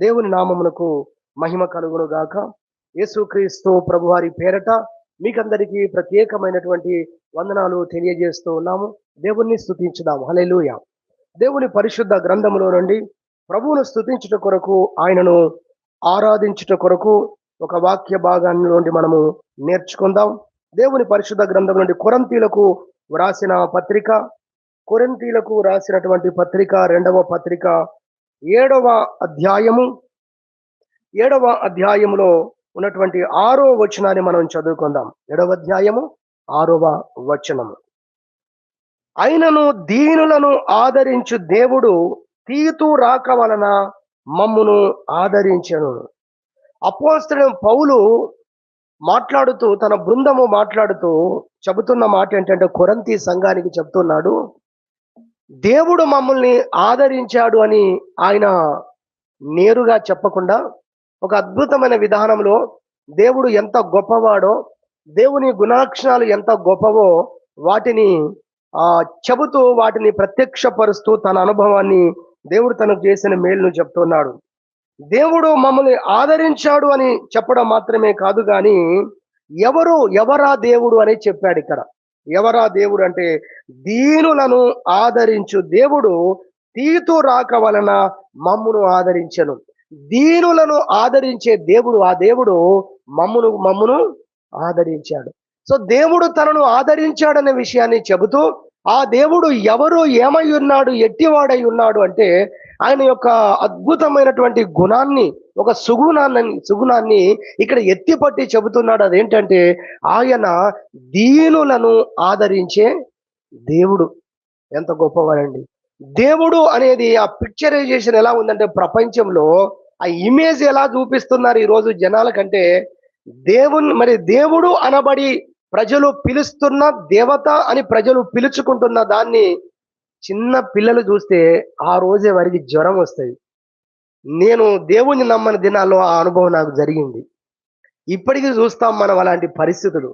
దేవుని నామమునకు మహిమ కలుగును గాక. యేసుక్రీస్తు ప్రభువారి పేరట మీకందరికీ ప్రత్యేకమైనటువంటి వందనాలు తెలియజేస్తూ ఉన్నాము. దేవుణ్ణి స్తుతించుదాము. హల్లెలూయా. దేవుని పరిశుద్ధ గ్రంథములో నుండి ప్రభువును స్తుతించుట కొరకు, ఆయనను ఆరాధించుట కొరకు ఒక వాక్య భాగాన్ని నుండి మనము నేర్చుకుందాం. దేవుని పరిశుద్ధ గ్రంథం నుండి కొరింథీయులకు రాసినటువంటి పత్రిక, రెండవ పత్రిక, 7వ అధ్యాయములో ఉన్నటువంటి 6వ వచనాన్ని మనం చదువుకుందాం. 7వ అధ్యాయము 6వ వచనము. అయినను దీనులను ఆదరించు దేవుడు తీతు రాక వలన మమ్మును ఆదరించెను. అపోస్తలుడైన పౌలు మాట్లాడుతూ, తన బృందము మాట్లాడుతూ చెబుతున్న మాట ఏంటంటే, కొరింథీ సంఘానికి చెప్తున్నాడు, దేవుడు మమ్మల్ని ఆదరించాడు అని ఆయన నేరుగా చెప్పకుండా ఒక అద్భుతమైన విధానంలో దేవుడు ఎంత గొప్పవాడో, దేవుని గుణలక్షణాలు ఎంత గొప్పవో వాటిని చెబుతూ, వాటిని ప్రత్యక్షపరుస్తూ తన అనుభవాన్ని, దేవుడు తనకు చేసిన మేలును చెప్తున్నాడు. దేవుడు మమ్మల్ని ఆదరించాడు అని చెప్పడం మాత్రమే కాదు, కానీ ఎవరా దేవుడు అని చెప్పాడు. ఇక్కడ ఎవరా దేవుడు అంటే, దీనులను ఆదరించు దేవుడు తీతు రాక వలన మమ్మును ఆదరించెను. దీనులను ఆదరించే దేవుడు, ఆ దేవుడు మమ్మును ఆదరించాడు. సో దేవుడు తనను ఆదరించాడనే విషయాన్ని చెబుతూ, ఆ దేవుడు ఎవరు, ఏమై ఉన్నాడు, ఎట్టివాడై ఉన్నాడు అంటే, ఆయన యొక్క అద్భుతమైనటువంటి గుణాన్ని, ఒక సుగుణాన్ని ఇక్కడ ఎత్తిపట్టి చెబుతున్నాడు. అదేంటంటే, ఆయన దీనులను ఆదరించే దేవుడు. ఎంత గొప్పవాడండి దేవుడు అనేది. ఆ పిక్చరైజేషన్ ఎలా ఉందంటే, ప్రపంచంలో ఆ ఇమేజ్ ఎలా చూపిస్తున్నారు ఈరోజు జనాల కంటే, దేవుడు అనబడి ప్రజలు పిలుస్తున్న, దేవత అని ప్రజలు పిలుచుకుంటున్న దాన్ని చిన్న పిల్లలు చూస్తే ఆ రోజే వారికి జ్వరం వస్తుంది. నేను దేవుణ్ణి నమ్మని దినాల్లో ఆ అనుభవం నాకు జరిగింది. ఇప్పటికీ చూస్తాం మనం అలాంటి పరిస్థితులు.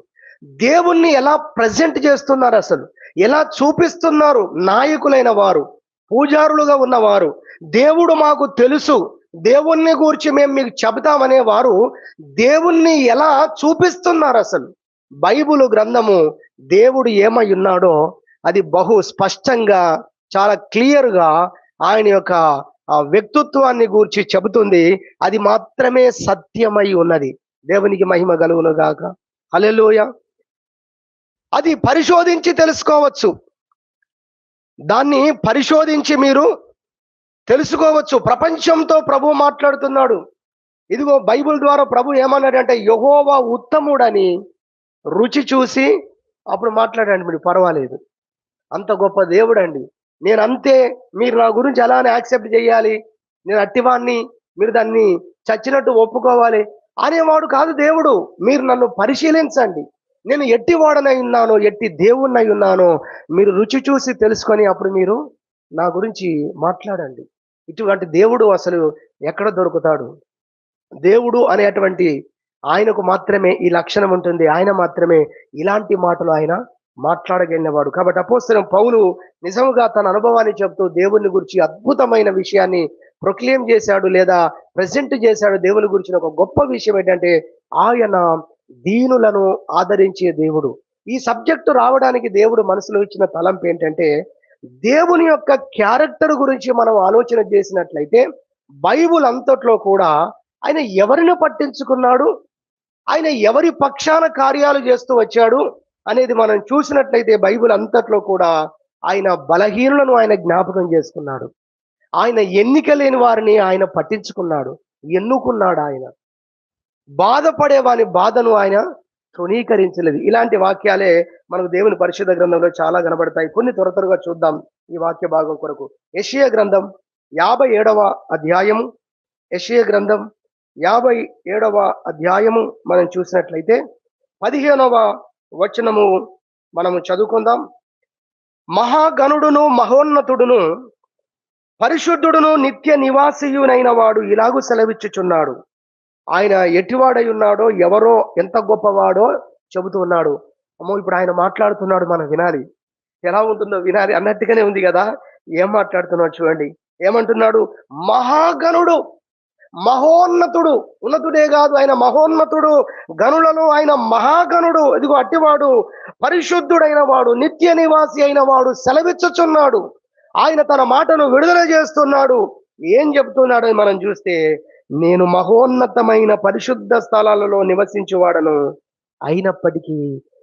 దేవుణ్ణి ఎలా ప్రజెంట్ చేస్తున్నారు, అసలు ఎలా చూపిస్తున్నారు నాయకులైన వారు, పూజారులుగా ఉన్నవారు. దేవుడు మాకు తెలుసు, దేవుణ్ణి గురించి మేము మీకు చెబుతామనే వారు దేవుణ్ణి ఎలా చూపిస్తున్నారు. అసలు బైబిలు గ్రంథము దేవుడు ఏమై ఉన్నాడో అది బహు స్పష్టంగా, చాలా క్లియర్గా ఆయన యొక్క వ్యక్తిత్వాన్ని గూర్చి చెబుతుంది. అది మాత్రమే సత్యమై ఉన్నది. దేవునికి మహిమ కలుగును గాక. హల్లెలూయా. అది పరిశోధించి తెలుసుకోవచ్చు. దాన్ని పరిశోధించి మీరు తెలుసుకోవచ్చు. ప్రపంచంతో ప్రభు మాట్లాడుతున్నాడు. ఇదిగో బైబిల్ ద్వారా ప్రభు ఏమన్నాడంటే, యెహోవా ఉత్తముడని రుచి చూసి అప్పుడు మాట్లాడండి, మీరు పర్వాలేదు, అంత గొప్ప దేవుడు అండి, నేను అంతే, మీరు నా గురించి అలానే యాక్సెప్ట్ చేయాలి, నేను అట్టివాణ్ణి, మీరు దాన్ని చచ్చినట్టు ఒప్పుకోవాలి అనేవాడు కాదు దేవుడు. మీరు నన్ను పరిశీలించండి, నేను ఎట్టివాడనై ఉన్నానో, ఎట్టి దేవుణ్ణై ఉన్నానో మీరు రుచి చూసి తెలుసుకొని అప్పుడు మీరు నా గురించి మాట్లాడండి. ఇటువంటి దేవుడు అసలు ఎక్కడ దొరుకుతాడు? దేవుడు అనేటువంటి ఆయనకు మాత్రమే ఈ లక్షణం ఉంటుంది. ఆయన మాత్రమే ఇలాంటి మాటలు ఆయన మాట్లాడగలిగినవాడు. కాబట్టి అపోస్తలుడైన పౌలు నిజముగా తన అనుభవాన్ని చెప్తూ దేవుని గురించి అద్భుతమైన విషయాన్ని ప్రొక్లెయిమ్ చేశాడు, లేదా ప్రెజెంట్ చేశాడు. దేవుని గురించి ఒక గొప్ప విషయం ఏంటంటే, ఆయన దీనులను ఆదరించే దేవుడు. ఈ సబ్జెక్టు రావడానికి దేవుడు మనసులో ఇచ్చిన తలంపు ఏంటంటే, దేవుని యొక్క క్యారెక్టర్ గురించి మనం ఆలోచన చేసినట్లయితే బైబిల్ అంతట్లో కూడా ఆయన ఎవరిని పట్టించుకున్నాడు, ఆయన ఎవరి పక్షాన కార్యాలు చేస్తూ వచ్చాడు అనేది మనం చూసినట్లయితే బైబిల్ అంతట్లో కూడా ఆయన బలహీనులను ఆయన జ్ఞాపకం చేసుకున్నాడు. ఆయన ఎన్నిక లేని వారిని ఆయన పట్టించుకున్నాడు, ఎన్నుకున్నాడు. ఆయన బాధపడే వాని బాధను ఆయన తృణీకరించలేదు. ఇలాంటి వాక్యాలే మనకు దేవుని పరిశుద్ధ గ్రంథంలో చాలా కనబడతాయి. కొన్ని త్వరగా చూద్దాం ఈ వాక్య భాగం కొరకు. యెషయా గ్రంథం 57వ అధ్యాయము, యెషయా గ్రంథం 57వ అధ్యాయము మనం చూసినట్లయితే 15వ వచనము మనము చదువుకుందాం. మహాగణుడును మహోన్నతుడును పరిశుద్ధుడును నిత్య నివాసియునైన వాడు ఇలాగూ సెలవిచ్చుచున్నాడు. ఆయన ఎట్టివాడై ఉన్నాడో, ఎవరో, ఎంత గొప్పవాడో చెబుతూ ఉన్నాడు. అమ్మో, ఇప్పుడు ఆయన మాట్లాడుతున్నాడు, మనం వినాలి, ఎలా ఉంటుందో వినాలి అన్నట్టుగానే ఉంది కదా. ఏం మాట్లాడుతున్నాడు చూడండి. ఏమంటున్నాడు? మహాగణుడు, మహోన్నతుడు, ఉన్నతుడే కాదు, ఆయన మహోన్నతుడు, గనులలో ఆయన మహాగణుడు. ఇదిగో అట్టివాడు పరిశుద్ధుడైన వాడు, నిత్య నివాసి అయిన వాడు సెలవిచ్చుచున్నాడు. ఆయన తన మాటను విడుదల చేస్తున్నాడు. ఏం చెప్తున్నాడని మనం చూస్తే, నేను మహోన్నతమైన పరిశుద్ధ స్థలాలలో నివసించువాడను, అయినప్పటికీ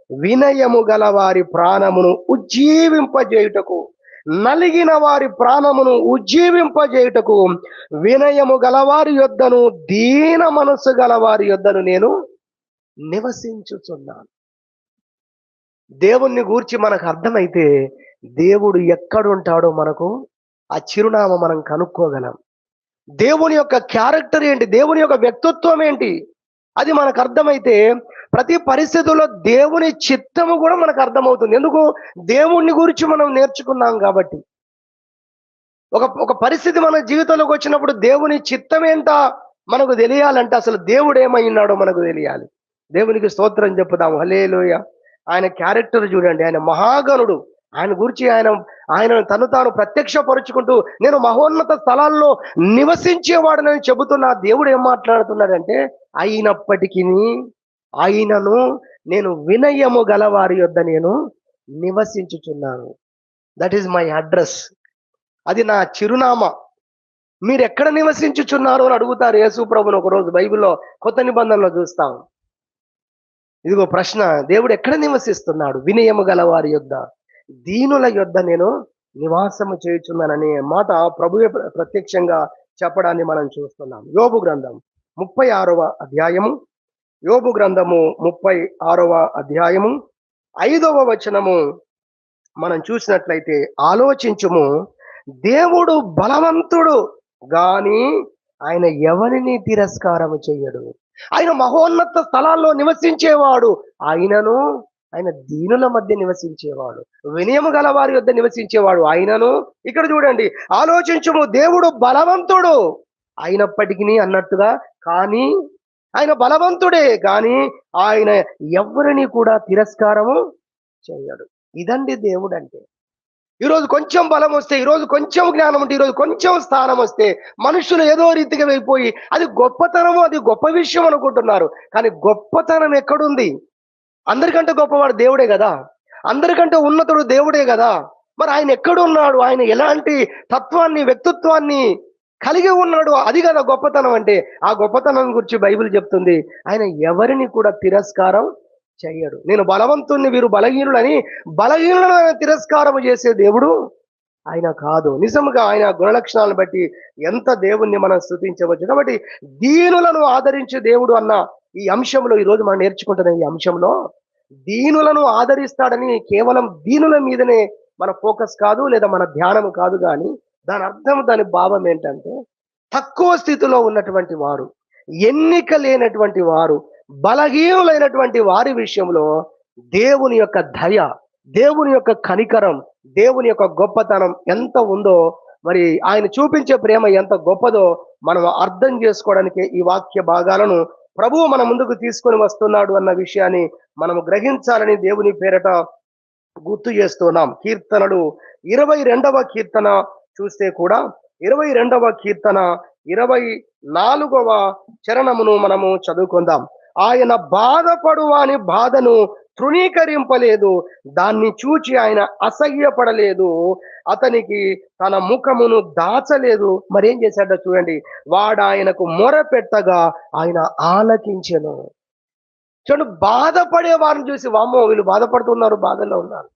వినయము గల వారి ప్రాణమును ఉజ్జీవింపజేయుటకు, నలిగిన వారి ప్రాణమును ఉజ్జీవింపజేయుటకు, వినయము గలవారి యొద్దను దీన మనసు గలవారి యొద్దను నేను నివసించుచున్నాను. దేవుణ్ణి గూర్చి మనకు అర్థమైతే దేవుడు ఎక్కడుంటాడో మనకు ఆ చిరునామా మనం కనుక్కోగలం. దేవుని యొక్క క్యారెక్టర్ ఏంటి, దేవుని యొక్క వ్యక్తిత్వం ఏంటి, అది మనకు అర్థమైతే ప్రతి పరిస్థితుల్లో దేవుని చిత్తము కూడా మనకు అర్థమవుతుంది. ఎందుకు? దేవుణ్ణి గురించి మనం నేర్చుకున్నాం కాబట్టి. ఒక పరిస్థితి మన జీవితంలోకి వచ్చినప్పుడు దేవుని చిత్తం ఏంటో మనకు తెలియాలంటే అసలు దేవుడు ఏమై ఉన్నాడో మనకు తెలియాలి. దేవునికి స్తోత్రం చెప్పుదాం. హల్లెలూయా. ఆయన క్యారెక్టర్ చూడండి, ఆయన మహాగణుడు. ఆయన గురించి ఆయన తను తాను ప్రత్యక్షపరుచుకుంటూ నేను మహోన్నత స్థలాల్లో నివసించేవాడనని చెబుతున్న దేవుడు ఏం మాట్లాడుతున్నాడంటే, అయినప్పటికీ ఆయనను నేను వినయము గలవారి యొద్ద నేను నివసించుచున్నాను. That is my address. అది నా చిరునామా. మీరు ఎక్కడ నివసించుచున్నారు అని అడుగుతారు యేసు ప్రభుని ఒకరోజు బైబిల్లో, కొత్త నిబంధనలో చూస్తాం. ఇదిగో ప్రశ్న, దేవుడు ఎక్కడ నివసిస్తున్నాడు? వినయము గలవారి యొద్ద, దీనుల యొద్ద నేను నివాసము చేయుచున్నాననే మాట ప్రభువే ప్రత్యక్షంగా చెప్పడాన్ని మనం చూస్తున్నాం. యోబు గ్రంథం 36వ అధ్యాయము, యోబు గ్రంథము 36వ అధ్యాయము 5వ వచనము మనం చూసినట్లయితే, ఆలోచించుము, దేవుడు బలవంతుడు గాని ఆయన ఎవరిని తిరస్కారము చెయ్యడు. ఆయన మహోన్నత స్థలాల్లో నివసించేవాడు, ఆయన దీనుల మధ్య నివసించేవాడు, వినయము గల వారి వద్ద నివసించేవాడు. ఇక్కడ చూడండి, ఆలోచించుము, దేవుడు బలవంతుడు అయినప్పటికీ అన్నట్టుగా, కానీ ఆయన బలవంతుడే కానీ ఆయన ఎవరిని కూడా తిరస్కారము చెయ్యడు. ఇదండి దేవుడు అంటే. ఈరోజు కొంచెం బలం వస్తే, ఈరోజు కొంచెం జ్ఞానం ఉంటే, ఈరోజు కొంచెం స్థానం వస్తే మనుషులు ఏదో రీతిగా వెళ్ళిపోయి అది గొప్పతనము, అది గొప్ప విషయం అనుకుంటున్నారు. కానీ గొప్పతనం ఎక్కడుంది? అందరికంటే గొప్పవాడు దేవుడే కదా, అందరికంటే ఉన్నతుడు దేవుడే కదా. మరి ఆయన ఎక్కడున్నాడు? ఆయన ఎలాంటి తత్వాన్ని, వ్యక్తిత్వాన్ని కలిగి ఉన్నాడు? అది కదా గొప్పతనం అంటే. ఆ గొప్పతనం గురించి బైబిల్ చెప్తుంది, ఆయన ఎవరిని కూడా తిరస్కారం చెయ్యడు. నేను బలవంతుణ్ణి, వీరు బలహీనులని బలహీనులను ఆయన తిరస్కారం చేసే దేవుడు ఆయన కాదు. నిజంగా ఆయన గుణలక్షణాలను బట్టి ఎంత దేవుణ్ణి మనం స్తుతించవచ్చు. కాబట్టి దీనులను ఆదరించే దేవుడు అన్న ఈ అంశంలో, ఈరోజు మనం నేర్చుకుంటున్న ఈ అంశంలో, దీనులను ఆదరిస్తాడని కేవలం దీనుల మీదనే మన ఫోకస్ కాదు, లేదా మన ధ్యానం కాదు. కానీ దాని అర్థం, దాని భావం ఏంటంటే, తక్కువ స్థితిలో ఉన్నటువంటి వారు, ఎన్నిక లేనటువంటి వారు, బలహీనులైనటువంటి వారి విషయంలో దేవుని యొక్క దయ, దేవుని యొక్క కనికరం, దేవుని యొక్క గొప్పతనం ఎంత ఉందో, మరి ఆయన చూపించే ప్రేమ ఎంత గొప్పదో మనం అర్థం చేసుకోవడానికి ఈ వాక్య భాగాలను ప్రభువు మన ముందుకు తీసుకొని వస్తున్నాడు అన్న విషయాన్ని మనం గ్రహించాలని దేవుని పేరట గుర్తు చేస్తున్నాం. కీర్తనలు 22వ కీర్తన చూస్తే కూడా, 22వ కీర్తన 24వ చరణమును మనము చదువుకుందాం. ఆయన బాధపడు వాని బాధను తృణీకరింపలేదు, దాన్ని చూచి ఆయన అసహ్యపడలేదు, అతనికి తన ముఖమును దాచలేదు. మరేం చేశాడో చూడండి, వాడు ఆయనకు మొరపెట్టగా ఆయన ఆలకించెను. చూడండి, బాధపడే వారిని చూసి, వామ్మో వీళ్ళు బాధపడుతున్నారు, బాధలో ఉన్నారు,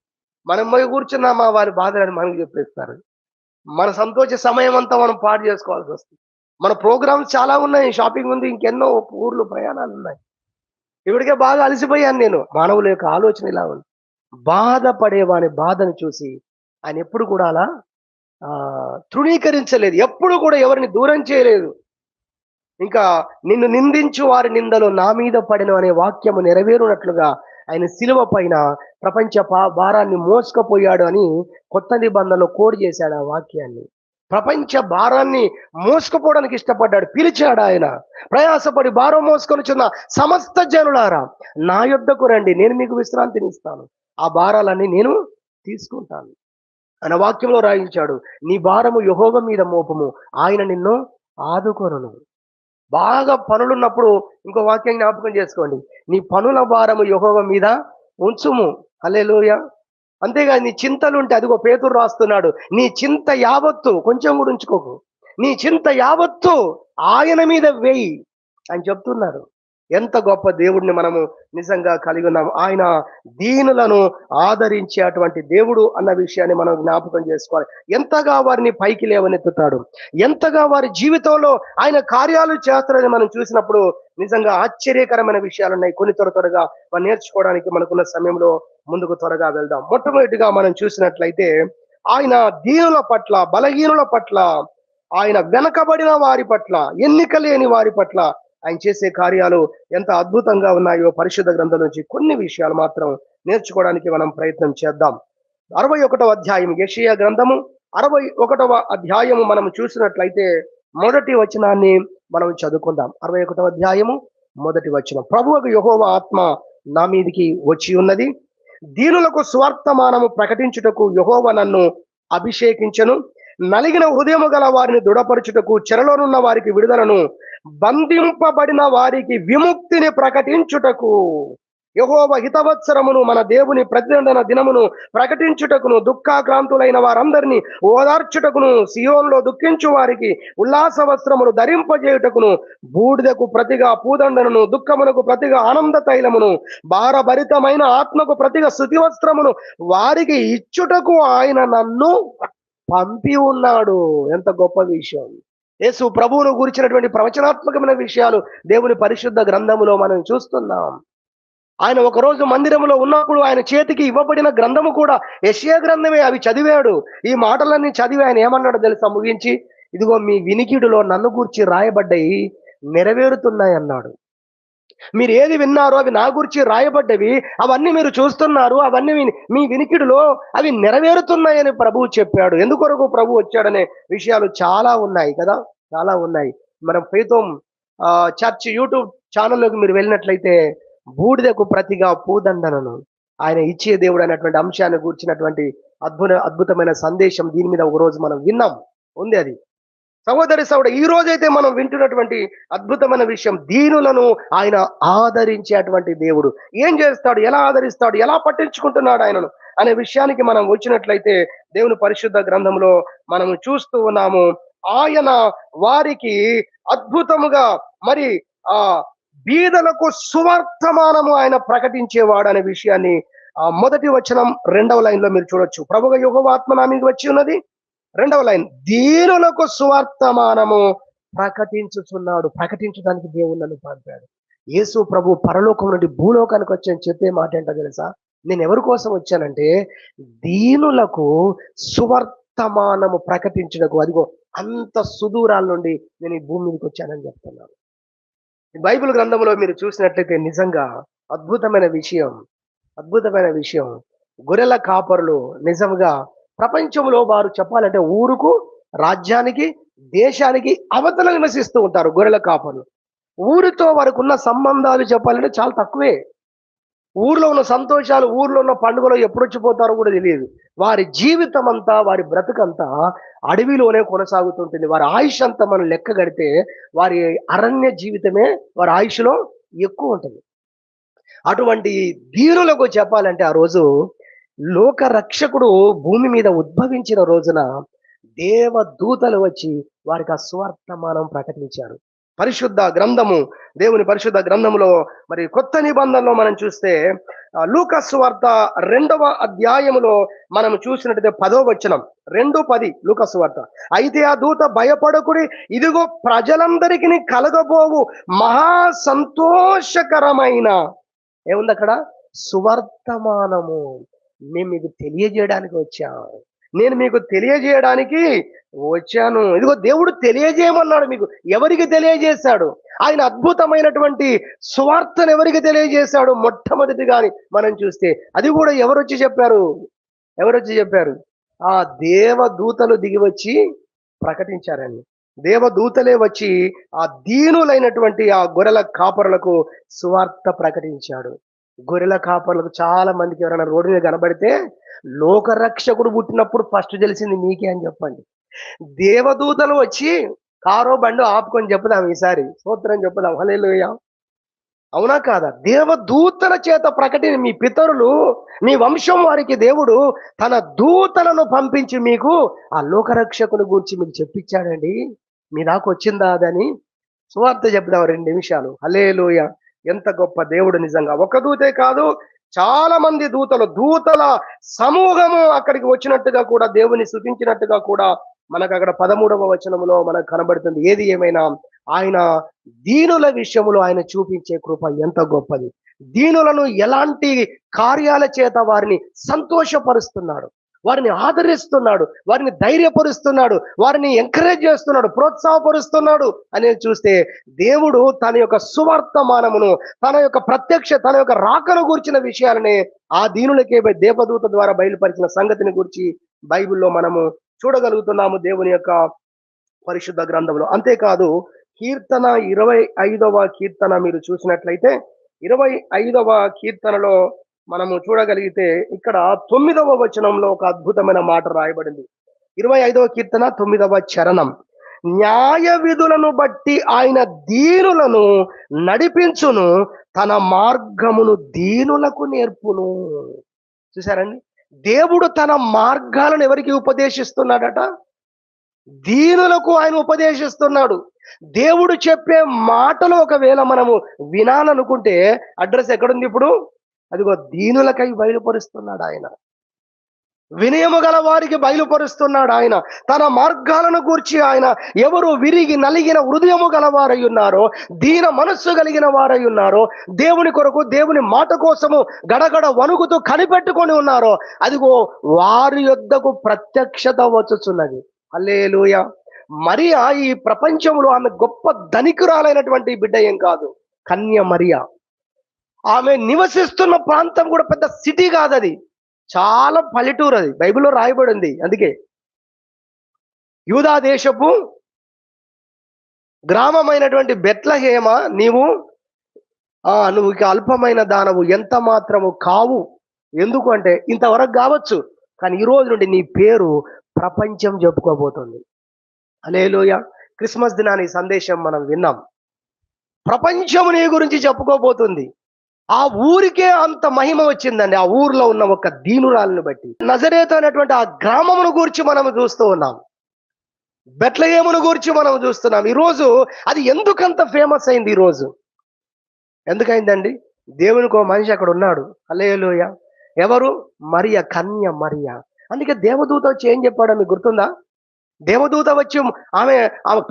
మనం పోయి కూర్చున్నామా వారి బాధలని మనకు చెప్పేస్తారు. మన సంతోష సమయం అంతా మనం పాడు చేసుకోవాల్సి వస్తుంది. మన ప్రోగ్రామ్స్ చాలా ఉన్నాయి, షాపింగ్ ఉంది, ఇంకెన్నో ఊర్లు ప్రయాణాలు ఉన్నాయి. ఇప్పటికే బాగా అలసిపోయాను నేను. మానవుల యొక్క ఆలోచన ఇలా ఉంది. బాధపడే వాని బాధను చూసి ఆయన ఎప్పుడు కూడా అలా తృణీకరించలేదు, ఎప్పుడు కూడా ఎవరిని దూరం చేయలేదు. ఇంకా నిన్ను నిందించు వారి నిందలు నా మీద పడిన అనే వాక్యము నెరవేరునట్లుగా ఆయన శిలువ పైన ప్రపంచ భారాన్ని మోసుకపోయాడు అని కొత్త నిబంధనలో కోడ్ చేశాడు ఆ వాక్యాన్ని. ప్రపంచ భారాన్ని మోసుకుపోవడానికి ఇష్టపడ్డాడు. పిలిచాడు ఆయన, ప్రయాసపడి భారం మోసుకొనిచున్న సమస్త జనులారా నా యొద్దకు రండి, నేను మీకు విశ్రాంతిని ఇస్తాను, ఆ భారాలన్నీ నేను తీసుకుంటాను అన్న వాక్యంలో రాయించాడు. నీ భారము యెహోవా మీద మోపము, ఆయన నిన్ను ఆదుకొనును. బాగా పనులున్నప్పుడు ఇంకో వాక్యం జ్ఞాపకం చేసుకోండి. నీ పనుల భారము యెహోవా మీద ఉంచుము. హల్లెలూయా! అంతేగాని నీ చింతలుంటే అదిగో పేతురు రాస్తున్నాడు. నీ చింత యావత్తు కొంచెం కూడా ఉంచుకోకు. నీ చింత యావత్తు ఆయన మీద వేయి అని చెప్తున్నారు. ఎంత గొప్ప దేవుడిని మనము నిజంగా కలిగి ఉన్నాము. ఆయన దీనులను ఆదరించేటువంటి దేవుడు అన్న విషయాన్ని మనం జ్ఞాపకం చేసుకోవాలి. ఎంతగా వారిని పైకి లేవనెత్తుతాడు. ఎంతగా వారి జీవితంలో ఆయన కార్యాలు చేస్తాడని మనం చూసినప్పుడు నిజంగా ఆశ్చర్యకరమైన విషయాలున్నాయి. కొన్ని త్వరగా మనం నేర్చుకోవడానికి మనకున్న సమయంలో ముందుకు త్వరగా వెళ్దాం. మొట్టమొదటిగా మనం చూసినట్లయితే ఆయన దీనుల పట్ల, బలహీనుల పట్ల, ఆయన వెనకబడిన వారి పట్ల, ఎన్నిక లేని వారి పట్ల ఆయన చేసే కార్యాలు ఎంత అద్భుతంగా ఉన్నాయో పరిశుద్ధ గ్రంథం నుంచి కొన్ని విషయాలు మాత్రం నేర్చుకోవడానికి మనం ప్రయత్నం చేద్దాం. 61వ అధ్యాయం యెషయా గ్రంథము 61వ అధ్యాయము మనం చూసినట్లయితే మొదటి వచనాన్ని మనం చదువుకుందాం. 61వ అధ్యాయము మొదటి వచనం. ప్రభువుకు యెహోవా ఆత్మ నా మీదికి వచ్చి ఉన్నది, దీనులకు స్వార్థమానము ప్రకటించుటకు యెహోవా నన్ను అభిషేకించెను, నలిగిన హృదయము గల వారిని దృఢపరచుటకు, చెరలోనున్న వారికి విడుదలను, బంధింపబడిన వారికి విముక్తిని ప్రకటించుటకు, యెహోవా హితవత్సరమును మన దేవుని ప్రతిదండన దినమును ప్రకటించుటకును, దుఃఖాక్రాంతులైన వారందరినీ ఓదార్చుటకును, సియోన్లో దుఃఖించు వారికి ఉల్లాస వస్త్రమును ధరింపజేయుటకును, బూడిదకు ప్రతిగా పూదండను, దుఃఖమునకు ప్రతిగా ఆనంద తైలమును, భారభరితమైన ఆత్మకు ప్రతిగా స్తుతి వస్త్రమును వారికి ఇచ్చుటకు ఆయన నన్ను పంపి ఉన్నాడు. ఎంత గొప్ప విషయం! యేసు ప్రభువును గురించినటువంటి ప్రవచనాత్మకమైన విషయాలు దేవుని పరిశుద్ధ గ్రంథములో మనం చూస్తున్నాం. ఆయన ఒకరోజు మందిరములో ఉన్నప్పుడు ఆయన చేతికి ఇవ్వబడిన గ్రంథము కూడా యెషయా గ్రంథమే. అవి చదివాడు. ఈ మాటలన్నీ చదివి ఆయన ఏమన్నాడో తెలుసా ముగించి? ఇదిగో మీ వినికిడిలో నన్ను గూర్చి రాయబడ్డాయి నెరవేరుతున్నాయి అన్నాడు. మీరు ఏది విన్నారో అవి నా గురించి రాయబడ్డవి, అవన్నీ మీరు చూస్తున్నారు, అవన్నీ మీ వినికిడిలో అవి నెరవేరుతున్నాయని ప్రభువు చెప్పాడు. ఎందుకొరకు ప్రభు వచ్చాడనే విషయాలు చాలా ఉన్నాయి కదా, చాలా ఉన్నాయి. మనం ఫెయితోమ్ చర్చ్ యూట్యూబ్ ఛానల్లోకి మీరు వెళ్ళినట్లయితే బూడిదకు ప్రతిగా పూదండనను ఆయన ఇచ్చే దేవుడు అనేటువంటి అంశాన్ని కూర్చున్నటువంటి అద్భుతమైన సందేశం దీని మీద ఒక రోజు మనం విన్నాం. ఉంది అది. సహోదరి ఈ రోజైతే మనం వింటున్నటువంటి అద్భుతమైన విషయం, దీనులను ఆయన ఆదరించేటువంటి దేవుడు. ఏం చేస్తాడు, ఎలా ఆదరిస్తాడు, ఎలా పట్టించుకుంటున్నాడు ఆయనను అనే విషయానికి మనం వచ్చినట్లయితే దేవుని పరిశుద్ధ గ్రంథంలో మనము చూస్తూ ఉన్నాము. ఆయన వారికి అద్భుతముగా మరి ఆ బీదలకు సువర్తమానము ఆయన ప్రకటించేవాడు అనే విషయాన్ని మొదటి వచనం 2వ లైన్లో మీరు చూడొచ్చు. ప్రభువుగా యెహోవా ఆత్మ నా మీదకి వచ్చి ఉన్నది. 2వ లైన్, దీనులకు సువర్తమానము ప్రకటించుచున్నాడు. ప్రకటించడానికి దేవుడు నన్ను పంపాడు. యేసు ప్రభు పరలోకం నుండి భూలోకానికి వచ్చి చెప్పే మాట ఏంటో తెలుసా? నేను ఎవరి కోసం వచ్చానంటే దీనులకు సువర్తమానము ప్రకటించడానికి. అదిగో అంత సుదూరాల నుండి నేను ఈ భూమి మీదకి వచ్చానని చెప్తున్నాను. బైబిల్ గ్రంథంలో మీరు చూసినట్లయితే నిజంగా అద్భుతమైన విషయం, అద్భుతమైన విషయం. గొర్రెల కాపరులు నిజంగా ప్రపంచంలో వారు చెప్పాలంటే ఊరుకు, రాజ్యానికి, దేశానికి అవతల నివసిస్తూ ఉంటారు గొర్రెల కాపరులు. ఊరితో వారికి ఉన్న సంబంధాలు చెప్పాలంటే చాలా తక్కువే. ఊర్లో ఉన్న సంతోషాలు, ఊర్లో ఉన్న పండుగలు ఎప్పుడు వచ్చిపోతారో కూడా తెలియదు. వారి జీవితం అంతా, వారి బ్రతుకంతా అడవిలోనే కొనసాగుతుంటుంది. వారి ఆయుష్ అంతా మనం లెక్క కడితే వారి అరణ్య జీవితమే వారి ఆయుష్లో ఎక్కువ ఉంటుంది. అటువంటి దీనులకు చెప్పాలంటే ఆ రోజు లోక రక్షకుడు భూమి మీద ఉద్భవించిన రోజున దేవదూతలు వచ్చి వారికి ఆ సువర్తమానం ప్రకటించారు. పరిశుద్ధ గ్రంథము, దేవుని పరిశుద్ధ గ్రంథములో మరి కొత్త నిబంధనలో మనం చూస్తే లూకా సువార్త 2వ అధ్యాయములో మనం చూసినట్టయితే 10వ వచనం, 2:10 లూకా సువార్త. అయితే ఆ దూత భయపడకుడి, ఇదిగో ప్రజలందరికీ కలగబోవు మహా సంతోషకరమైన ఏముంది అక్కడ? సువర్తమానము. నేను మీకు తెలియజేయడానికి వచ్చాను. నేను మీకు తెలియజేయడానికి వచ్చాను. ఇదిగో దేవుడు తెలియజేయమన్నాడు మీకు. ఎవరికి తెలియజేశాడు? ఆయన అద్భుతమైనటువంటి సువార్తను ఎవరికి తెలియజేశాడు? మొట్టమొదటిగాని మనం చూస్తే అది కూడా ఎవరొచ్చి చెప్పారు? ఎవరొచ్చి చెప్పారు? ఆ దేవదూతలు దిగి వచ్చి ప్రకటించారండి. దేవదూతలే వచ్చి ఆ దీనులైనటువంటి ఆ గొర్రెల కాపరులకు సువార్త ప్రకటించాడు. గొర్రెల కాపర్లకు చాలా మందికి ఎవరైనా రోడ్డు మీద కనబడితే లోకరక్షకుడు పుట్టినప్పుడు ఫస్ట్ తెలిసింది మీకే అని చెప్పండి. దేవదూతలు వచ్చి కారో బండో ఆపుకొని చెప్పుదాం ఈసారి. స్తోత్రం చెప్పుదాం. హల్లెలూయా. అవునా కాదా? దేవదూతల చేత మీ పితరులు, మీ వంశం వారికి దేవుడు తన దూతలను పంపించి మీకు ఆ లోకరక్షకుని గురించి మీకు చెప్పించాడండి. మీ దాకా వచ్చిందా అదని? సువార్త చెప్దాం 2 నిమిషాలు. హల్లెలూయా. ఎంత గొప్ప దేవుడు నిజంగా. ఒక దూతే కాదు, చాలా మంది దూతల సమూహము అక్కడికి వచ్చినట్టుగా కూడా, దేవుని స్తుతించినట్టుగా కూడా మనకు అక్కడ 13వ వచనములో మనకు కనబడుతుంది. ఏది ఏమైనా ఆయన దీనుల విషయములో ఆయన చూపించే కృప ఎంత గొప్పది. దీనులను ఎలాంటి కార్యాల చేత వారిని సంతోషపరుస్తున్నాడు, వారిని ఆదరిస్తున్నాడు, వారిని ధైర్యపరుస్తున్నాడు, వారిని ఎంకరేజ్ చేస్తున్నాడు, ప్రోత్సాహపరుస్తున్నాడు అనేది చూస్తే దేవుడు తన యొక్క సువర్తమానమును, తన యొక్క రాకను గూర్చిన విషయాలని ఆ దీనులకే దేవదూత ద్వారా బయలుపరిచిన సంగతిని గురించి బైబిల్లో మనము చూడగలుగుతున్నాము దేవుని యొక్క పరిశుద్ధ గ్రంథంలో. అంతేకాదు, కీర్తన 25వ కీర్తన మీరు చూసినట్లయితే 25వ కీర్తనలో మనము చూడగలిగితే ఇక్కడ 9వ వచనంలో ఒక అద్భుతమైన మాట రాయబడింది. 25వ కీర్తన 9వ చరణం. న్యాయ విధులను బట్టి ఆయన దీనులను నడిపించును, తన మార్గమును దీనులకు నేర్పును. చూసారండి, దేవుడు తన మార్గాలను ఎవరికి ఉపదేశిస్తున్నాడట? దీనులకు ఆయన ఉపదేశిస్తున్నాడు. దేవుడు చెప్పే మాటలు ఒకవేళ మనము వినాలనుకుంటే అడ్రస్ ఎక్కడుంది ఇప్పుడు? అదిగో దీనులకై బయలుపరుస్తున్నాడు ఆయన. వినయము గల వారికి బయలుపరుస్తున్నాడు ఆయన. తన మార్గాలను గూర్చి ఆయన, ఎవరు విరిగి నలిగిన హృదయము గలవారై ఉన్నారో, దీన మనస్సు కలిగిన వారై ఉన్నారో, దేవుని కొరకు దేవుని మాట కోసము గడగడ వణుకుతూ కనిపెట్టుకొని ఉన్నారో, అదిగో వారి యొద్దకు ప్రత్యక్షత వచ్చుచున్నది. హల్లెలూయా. మరియా ఈ ప్రపంచంలో ఆమె గొప్ప ధనికురాలైనటువంటి బిడ్డ ఏం కాదు, కన్య మరియా. ఆమె నివసిస్తున్న ప్రాంతం కూడా పెద్ద సిటీ కాదు, అది చాలా పల్లెటూరు. అది బైబిల్లో రాయబడింది. అందుకే యూదా దేశపు గ్రామమైనటువంటి బెత్లెహేమ, నువ్వు ఇక అల్పమైన దానవు, ఎంత మాత్రము కావు. ఎందుకు అంటే ఇంతవరకు కావచ్చు, కానీ ఈ రోజు నుండి నీ పేరు ప్రపంచం చెప్పుకోబోతుంది. హల్లెలూయా. క్రిస్మస్ దినాన్ని సందేశం మనం విన్నాం. ప్రపంచం నీ గురించి చెప్పుకోబోతుంది. ఆ ఊరికే అంత మహిమ వచ్చిందండి, ఆ ఊర్లో ఉన్న ఒక దీనురాలను బట్టి. నజరేతు అనేటువంటి ఆ గ్రామమును గురించి మనం చూస్తూ ఉన్నాం, బెత్లెహేమును గురించి మనం చూస్తున్నాం. ఈరోజు అది ఎందుకంత ఫేమస్ అయింది? ఈరోజు ఎందుకైందండి? దేవునికి ఓ మనిషి అక్కడ ఉన్నాడు. హల్లెలూయా. ఎవరు? మరియ, కన్య మరియ. అందుకే దేవదూత వచ్చి ఏం చెప్పాడో మీకు గుర్తుందా? దేవదూత వచ్చి ఆమె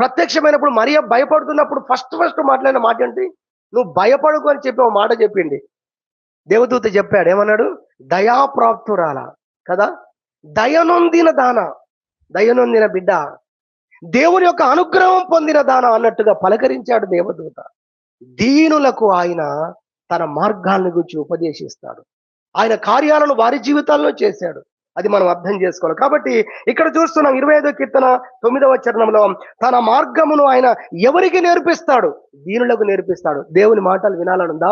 ప్రత్యక్షమైనప్పుడు మరియ భయపడుతున్నప్పుడు ఫస్ట్ మాట్లాడిన మాట ఏంటి? నువ్వు భయపడకు అని చెప్పి ఒక మాట చెప్పింది. దేవదూత చెప్పాడు, ఏమన్నాడు? దయాప్రాప్తురాల కదా, దయనొందిన దాన, దయనొందిన బిడ్డ, దేవుని యొక్క అనుగ్రహం పొందిన దాన అన్నట్టుగా పలకరించాడు దేవదూత. దీనులకు ఆయన తన మార్గాలను గురించి ఉపదేశిస్తాడు. ఆయన కార్యాలను వారి జీవితాల్లో చేశాడు. అది మనం అర్థం చేసుకోవాలి. కాబట్టి ఇక్కడ చూస్తున్నాం 25వ కీర్తన 9వ చరణంలో, తన మార్గమును ఆయన ఎవరికి నేర్పిస్తాడు? దీనులకు నేర్పిస్తాడు. దేవుని మాటలు వినాలనుందా?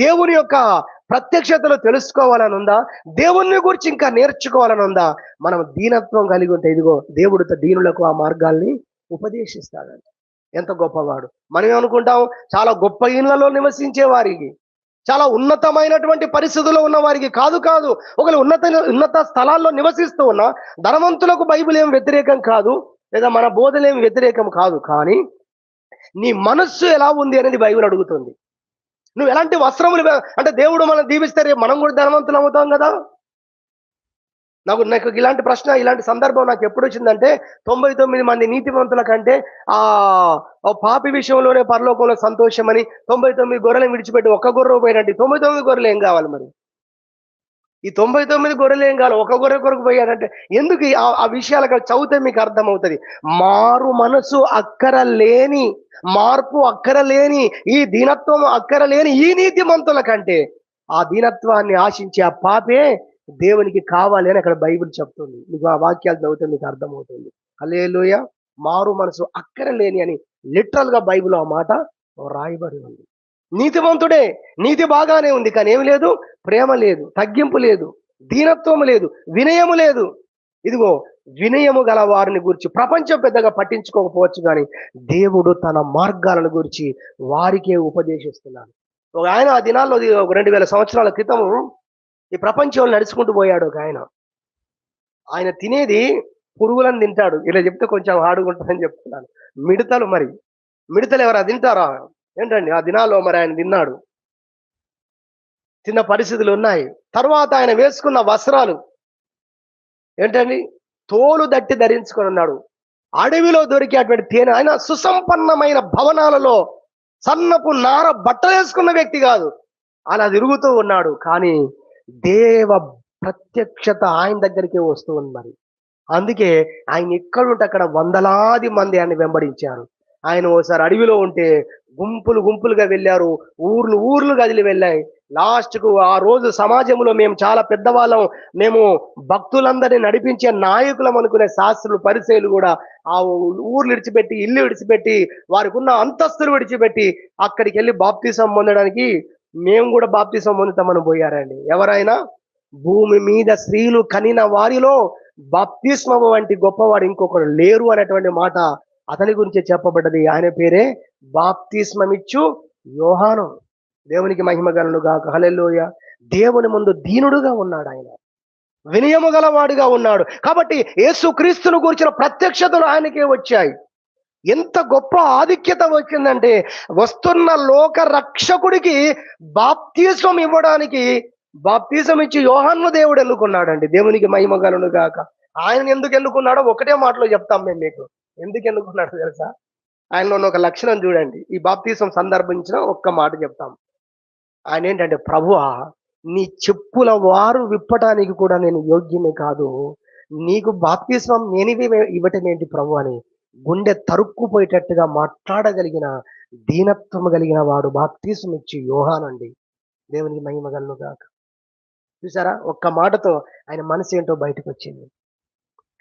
దేవుని యొక్క ప్రత్యక్షతలు తెలుసుకోవాలని ఉందా? దేవుని గురించి ఇంకా నేర్చుకోవాలని ఉందా? మనం దీనత్వం కలిగి ఉంటే ఇదిగో దేవుడితో దీనులకు ఆ మార్గాల్ని ఉపదేశిస్తాడంట. ఎంత గొప్పవాడు. మనం ఏమనుకుంటాం? చాలా గొప్ప ఇళ్లలో నివసించే వారికి, చాలా ఉన్నతమైనటువంటి పరిస్థితుల్లో ఉన్న వారికి కాదు. ఒకవేళ ఉన్నత స్థలాల్లో నివసిస్తూ ఉన్న ధనవంతులకు బైబిల్ ఏం వ్యతిరేకం కాదు, లేదా మన బోధలు ఏం వ్యతిరేకం కాదు. కానీ నీ మనస్సు ఎలా ఉంది అనేది బైబిల్ అడుగుతుంది. నువ్వు ఎలాంటి వస్త్రములు, అంటే దేవుడు మనం దీవిస్తే రేపు మనం కూడా ధనవంతులు అవుతాం కదా. నాకు ఇలాంటి ప్రశ్న, ఇలాంటి సందర్భం నాకు ఎప్పుడు వచ్చిందంటే, 99 మంది నీతివంతుల కంటే పాపి విషయంలోనే పరలోకంలో సంతోషమని 99 గొర్రెలను విడిచిపెట్టి ఒక్క గొర్రె పోయినట్టు 99 గొర్రెలు ఏం కావాలి మరి? ఈ 99 గొర్రెలు ఏం కావాలి, ఒక గొర్రె కొరకు పోయాడంటే ఎందుకు? ఆ విషయాలు అక్కడ చదివితే మీకు అర్థమవుతుంది. మారు మనసు అక్కరలేని, మార్పు అక్కరలేని, ఈ దీనత్వం అక్కరలేని ఈ నీతిమంతుల కంటే ఆ దీనత్వాన్ని ఆశించే ఆ పాపే దేవునికి కావాలి అని అక్కడ బైబిల్ చెప్తుంది. మీకు ఆ వాక్యాలు చదివితే మీకు అర్థమవుతుంది. హల్లెలూయా. మారు మనసు అక్కరలేని అని లిటరల్ గా బైబిల్ ఆ మాట రాయబడి ఉంది. నీతివంతుడే, నీతి బాగానే ఉంది, కానీ ఏమి లేదు? ప్రేమ లేదు, తగ్గింపు లేదు, దీనత్వము లేదు, వినయము లేదు. ఇదిగో వినయము గల వారిని గురించి ప్రపంచం పెద్దగా పట్టించుకోకపోవచ్చు, కానీ దేవుడు తన మార్గాలను గురించి వారికే ఉపదేశిస్తున్నాడు. ఒక ఆయన ఆ దినాల్లో, ఒక 2000 సంవత్సరాల క్రితం ఈ ప్రపంచంలో నడుచుకుంటూ పోయాడు ఒక ఆయన. ఆయన తినేది పురుగులను తింటాడు. ఇలా చెప్తే కొంచెం హాడుగుంటుందని చెప్తున్నాను. మిడతలు మరి. మిడతలు ఎవరైనా తింటారా? ఏంటండి ఆ దినాల్లో మరి ఆయన తిన్నాడు. తిన్న పరిస్థితులు ఉన్నాయి. తర్వాత ఆయన వేసుకున్న వస్త్రాలు ఏంటండి? తోలు దట్టి ధరించుకొని ఉన్నాడు. అడవిలో దొరికేటువంటి తేనె. ఆయన సుసంపన్నమైన భవనాలలో సన్నపు నార బట్టలు వేసుకున్న వ్యక్తి కాదు. అలా తిరుగుతూ ఉన్నాడు. కానీ దేవ ప్రత్యక్షత ఆయన దగ్గరికే వస్తూ ఉంది మరి. అందుకే ఆయన ఎక్కడుంటే అక్కడ వందలాది మంది ఆయన వెంబడించారు. ఆయన ఓసారి అడవిలో ఉంటే గుంపులు గుంపులుగా వెళ్ళారు. ఊర్లు ఊర్లు కదిలి వెళ్ళాయి. లాస్ట్‌కు ఆ రోజు సమాజంలో మేము చాలా పెద్దవాళ్ళం, మేము భక్తులందరినీ నడిపించే నాయకులం అనుకునే శాస్త్రులు, పరిసయ్యులు కూడా ఆ ఊర్లు విడిచిపెట్టి, ఇల్లు విడిచిపెట్టి, వారికున్న అంతస్తులు విడిచిపెట్టి అక్కడికెళ్ళి బాప్తిసం పొందడానికి మేము కూడా బాప్తిసం పొందుతామని పోయారండి. ఎవరైనా భూమి మీద స్త్రీలు కనిన వారిలో బాప్తిస్మము వంటి గొప్పవాడు ఇంకొకరు లేరు అనేటువంటి మాట అతని గురించే చెప్పబడ్డది. ఆయన పేరే బాప్తిస్మమిచ్చు యోహాను. దేవునికి మహిమ కలుగును గాక. హల్లెలూయా. దేవుని ముందు దీనుడుగా ఉన్నాడు ఆయన. వినయము గలవాడుగా ఉన్నాడు. కాబట్టి యేసుక్రీస్తును గురించిన ప్రత్యక్షతలు ఆయనకే వచ్చాయి. ఎంత గొప్ప ఆధిక్యత వచ్చిందంటే, వస్తున్న లోక రక్షకుడికి బాప్తిస్మం ఇవ్వడానికి బాప్తిజం ఇచ్చి యోహాను దేవుడు ఎన్నుకున్నాడండి. దేవునికి మహిమ కలుగును గాక. ఆయన ఎందుకు ఎన్నుకున్నాడో ఒకటే మాటలో చెప్తాం మేము మీకు. ఎందుకు ఎన్నుకున్నాడో తెలుసా? ఆయనలో ఉన్న ఒక లక్షణం చూడండి. ఈ బాప్తిజం సందర్భించిన ఒక్క మాట చెప్తాం. ఆయన ఏంటంటే, ప్రభువా నీ చెప్పుల వారు విప్పటానికి కూడా నేను యోగ్యమే కాదు, నీకు బాప్తిస్మం నేను ఇవ్వటం ఏంటి ప్రభు అని గుండె తరుక్కుపోయేటట్టుగా మాట్లాడగలిగిన దీనత్వము కలిగిన వాడు బాప్తిస్మం ఇచ్చి యోహానండి. దేవునికి మహిమ కలుగును గాక. చూసారా? ఒక్క మాటతో ఆయన మనసు ఏంటో బయటకు వచ్చింది.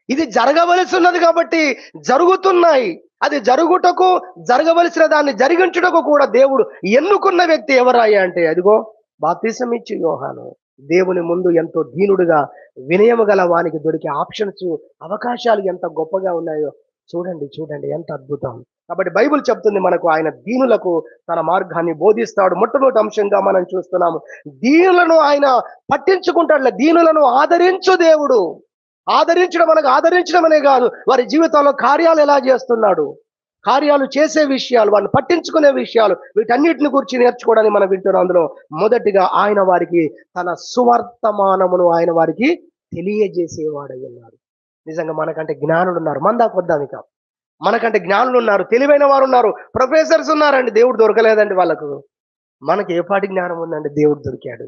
ఇది జరగవలసి ఉన్నది కాబట్టి జరుగుతున్నాయి. అది జరుగుటకు, జరగవలసిన దాన్ని జరిగించుటకు కూడా దేవుడు ఎన్నుకున్న వ్యక్తి ఎవరాయ అంటే అదిగో బాప్తిసం ఇచ్చి యోహాను. దేవుని ముందు ఎంతో దీనుడుగా, వినయము గల వానికి దొరికే ఆప్షన్స్, అవకాశాలు ఎంత గొప్పగా ఉన్నాయో చూడండి. చూడండి ఎంత అద్భుతం. కాబట్టి బైబిల్ చెప్తుంది మనకు, ఆయన దీనులకు తన మార్గాన్ని బోధిస్తాడు. మొట్టమొదటి అంశంగా మనం చూస్తున్నాము, దీనులను ఆయన పట్టించుకుంటాడులే. దీనులను ఆదరించు దేవుడు. ఆదరించడం అనగా ఆదరించడం అనే కాదు, వారి జీవితంలో కార్యాలు ఎలా చేస్తున్నాడు, కార్యాలు చేసే విషయాలు, వారిని పట్టించుకునే విషయాలు, వీటన్నిటిని గురించి నేర్చుకోవడానికి మనం వింటున్నాం. అందులో మొదటిగా ఆయన వారికి తన సువర్తమానమును ఆయన వారికి తెలియజేసేవాడై ఉన్నాడు. నిజంగా మనకంటే జ్ఞానులు ఉన్నారు. మన దాకా వద్దాం ఇక. మనకంటే జ్ఞానులు ఉన్నారు, తెలివైన వారు ఉన్నారు, ప్రొఫెసర్స్ ఉన్నారండి. దేవుడు దొరకలేదండి వాళ్ళకు. మనకి ఏ పాటి జ్ఞానం ఉందండి? దేవుడు దొరికాడు.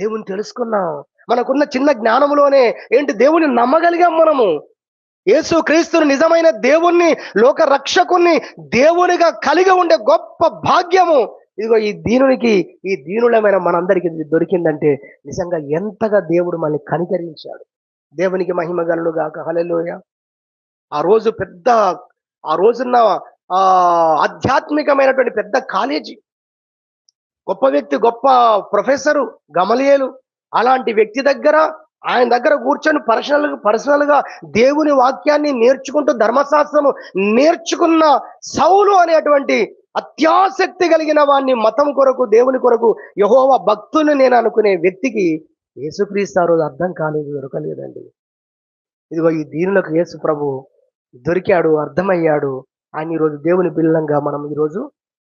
దేవుని తెలుసుకున్నాం. మనకున్న చిన్న జ్ఞానంలోనే ఏంటి, దేవుని నమ్మగలిగాం మనము. యేసు క్రీస్తుని నిజమైన దేవుణ్ణి, లోక రక్షకుణ్ణి దేవునిగా కలిగి ఉండే గొప్ప భాగ్యము ఇదిగో ఈ దీనునికి, ఈ దీనులమైన మనందరికీ దొరికిందంటే నిజంగా ఎంతగా దేవుడు మనల్ని కనికరించాడు. దేవునికి మహిమ కలుగును గాక. హల్లెలూయా. ఆ రోజున్న ఆధ్యాత్మికమైనటువంటి పెద్ద కాలేజీ, గొప్ప వ్యక్తి, గొప్ప ప్రొఫెసరు గమలీయేలు, అలాంటి వ్యక్తి దగ్గర, ఆయన దగ్గర కూర్చొని పర్సనల్ గా దేవుని వాక్యాన్ని నేర్చుకుంటూ ధర్మశాస్త్రము నేర్చుకున్న సౌలు అనేటువంటి అత్యాసక్తి కలిగిన వాడిని, మతం కొరకు, దేవుని కొరకు, యెహోవా భక్తుని నేను అనుకునే వ్యక్తికి యేసుక్రీస్తు ఆ రోజు అర్థం కాలేదు, దొరకలేదండి. ఇదిగో ఈ దీనులకు యేసు ప్రభు దొరికాడు, అర్థమయ్యాడు. ఆయన ఈరోజు దేవుని బిల్లంగా మనం ఈరోజు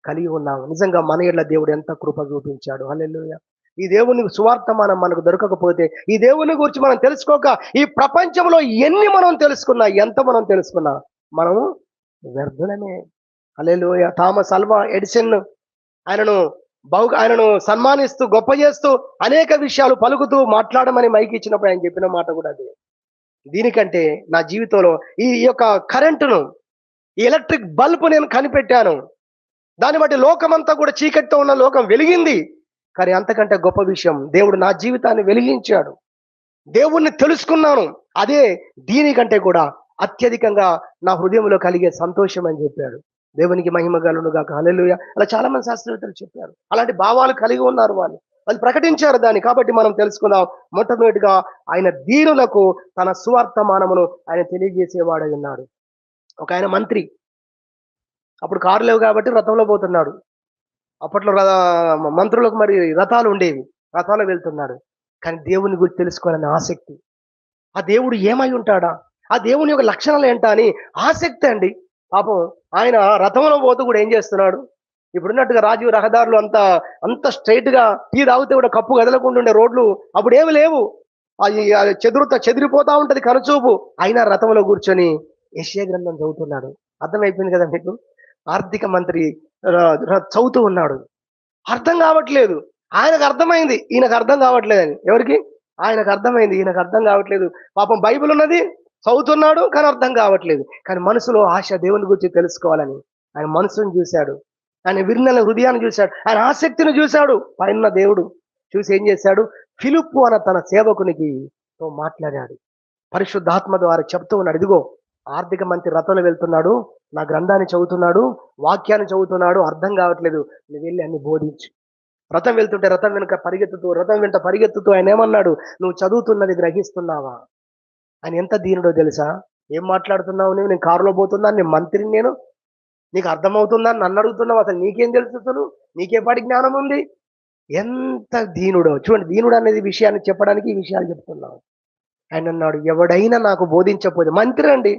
కలిగి ఉన్నాము. నిజంగా మన ఎడల దేవుడు ఎంత కృప చూపించాడు. హల్లెలూయా. ఈ దేవుని సువార్తమానం మనకు దొరకకపోతే, ఈ దేవుని గురించి మనం తెలుసుకోక, ఈ ప్రపంచంలో ఎన్ని మనం తెలుసుకున్నా, ఎంత మనం తెలుసుకున్నా, మనము వ్యర్థులమే. హల్లెలూయా. థామస్ అల్వా ఎడిసన్ ఆయనను సన్మానిస్తూ, గొప్ప చేస్తూ, అనేక విషయాలు పలుకుతూ, మాట్లాడమని మైకి ఇచ్చినప్పుడు ఆయన చెప్పిన మాట కూడా అదే. దీనికంటే నా జీవితంలో ఈ యొక్క కరెంటును, ఈ ఎలక్ట్రిక్ బల్బ్ నేను కనిపెట్టాను, దాన్ని బట్టి లోకమంతా కూడా చీకటితో ఉన్న లోకం వెలిగింది. కానీ అంతకంటే గొప్ప విషయం, దేవుడు నా జీవితాన్ని వెలిగించాడు, దేవుణ్ణి తెలుసుకున్నాను. అదే దీనికంటే కూడా అత్యధికంగా నా హృదయంలో కలిగే సంతోషం అని చెప్పాడు. దేవునికి మహిమ కలుగును గాక. హల్లెలూయా. అలా చాలా మంది శాస్త్రవేత్తలు చెప్పారు. అలాంటి భావాలు కలిగి ఉన్నారు వాళ్ళు. వాళ్ళు ప్రకటించారు దాన్ని. కాబట్టి మనం తెలుసుకుందాం. మొట్టమొదటిగా ఆయన దీనులకు తన సువార్తమానమును ఆయన తెలియజేసేవాడై ఉన్నాడు. ఒక ఆయన మంత్రి. అప్పుడు కారు లేవు కాబట్టి రథంలో పోతున్నాడు. అప్పట్లో మంత్రులకు మరి రథాలు ఉండేవి. రథంలో వెళ్తున్నాడు. కానీ దేవుని గురించి తెలుసుకోవాలనే ఆసక్తి. ఆ దేవుడు ఏమై ఉంటాడా? ఆ దేవుని యొక్క లక్షణాలు ఏంటా అని ఆసక్తి అండి. పాపం ఆయన రథంలో పోతూ కూడా ఏం చేస్తున్నాడు? ఇప్పుడున్నట్టుగా రాజీవ్ రహదారులు అంత స్ట్రైట్ గా టీ తాగితే కూడా కప్పు కదలకుండా ఉండే రోడ్లు అప్పుడు ఏమి లేవు. అది చెదిరిపోతా ఉంటది కనుచూపు. అయినా రథంలో కూర్చొని యెషయా గ్రంథం చదువుతున్నాడు. అర్థమైపోయింది కదా మీకు? ఆర్థిక మంత్రి చదువుతూ ఉన్నాడు. అర్థం కావట్లేదు. ఆయనకు అర్థమైంది, ఈయనకు అర్థం కావట్లేదని. ఎవరికి? ఆయనకు అర్థమైంది, ఈయనకు అర్థం కావట్లేదు. పాపం బైబిల్ ఉన్నది, చదువుతున్నాడు, కానీ అర్థం కావట్లేదు. కానీ మనసులో ఆశ దేవుని గురించి తెలుసుకోవాలని ఆయన మనసును చూశాడు. ఆయన విరినెల హృదయాన్ని చూశాడు. ఆయన ఆసక్తిని చూశాడు. పైన దేవుడు చూసి ఏం చేశాడు? ఫిలిప్పు అన్న తన సేవకునికి తో మాట్లాడాడు. పరిశుద్ధాత్మ ద్వారా చెప్తూ ఉన్నాడు, ఇదిగో ఆర్థిక మంత్రి రథంలో వెళ్తున్నాడు, నా గ్రంథాన్ని చదువుతున్నాడు, వాక్యాన్ని చదువుతున్నాడు, అర్థం కావట్లేదు, నువ్వు వెళ్ళి అన్ని బోధించు. రథం వెళ్తుంటే రథం వెంట పరిగెత్తుతూ ఆయన ఏమన్నాడు? నువ్వు చదువుతున్నది గ్రహిస్తున్నావా? ఆయన ఎంత దీనుడో తెలుసా? ఏం మాట్లాడుతున్నావు నువ్వు? నేను కారులో పోతున్నాను, నేను మంత్రిని, నేను నీకు అర్థమవుతుందా? నన్ను అడుగుతున్నావు, అసలు నీకేం తెలుసు? అసలు నీకే పాటి జ్ఞానం ఉంది? ఎంత దీనుడో చూడండి. దీనుడు అనేది విషయాన్ని చెప్పడానికి ఈ విషయాలు చెప్తున్నావు. ఆయన అన్నాడు, ఎవడైనా నాకు బోధించకపోతే మంత్రి అండి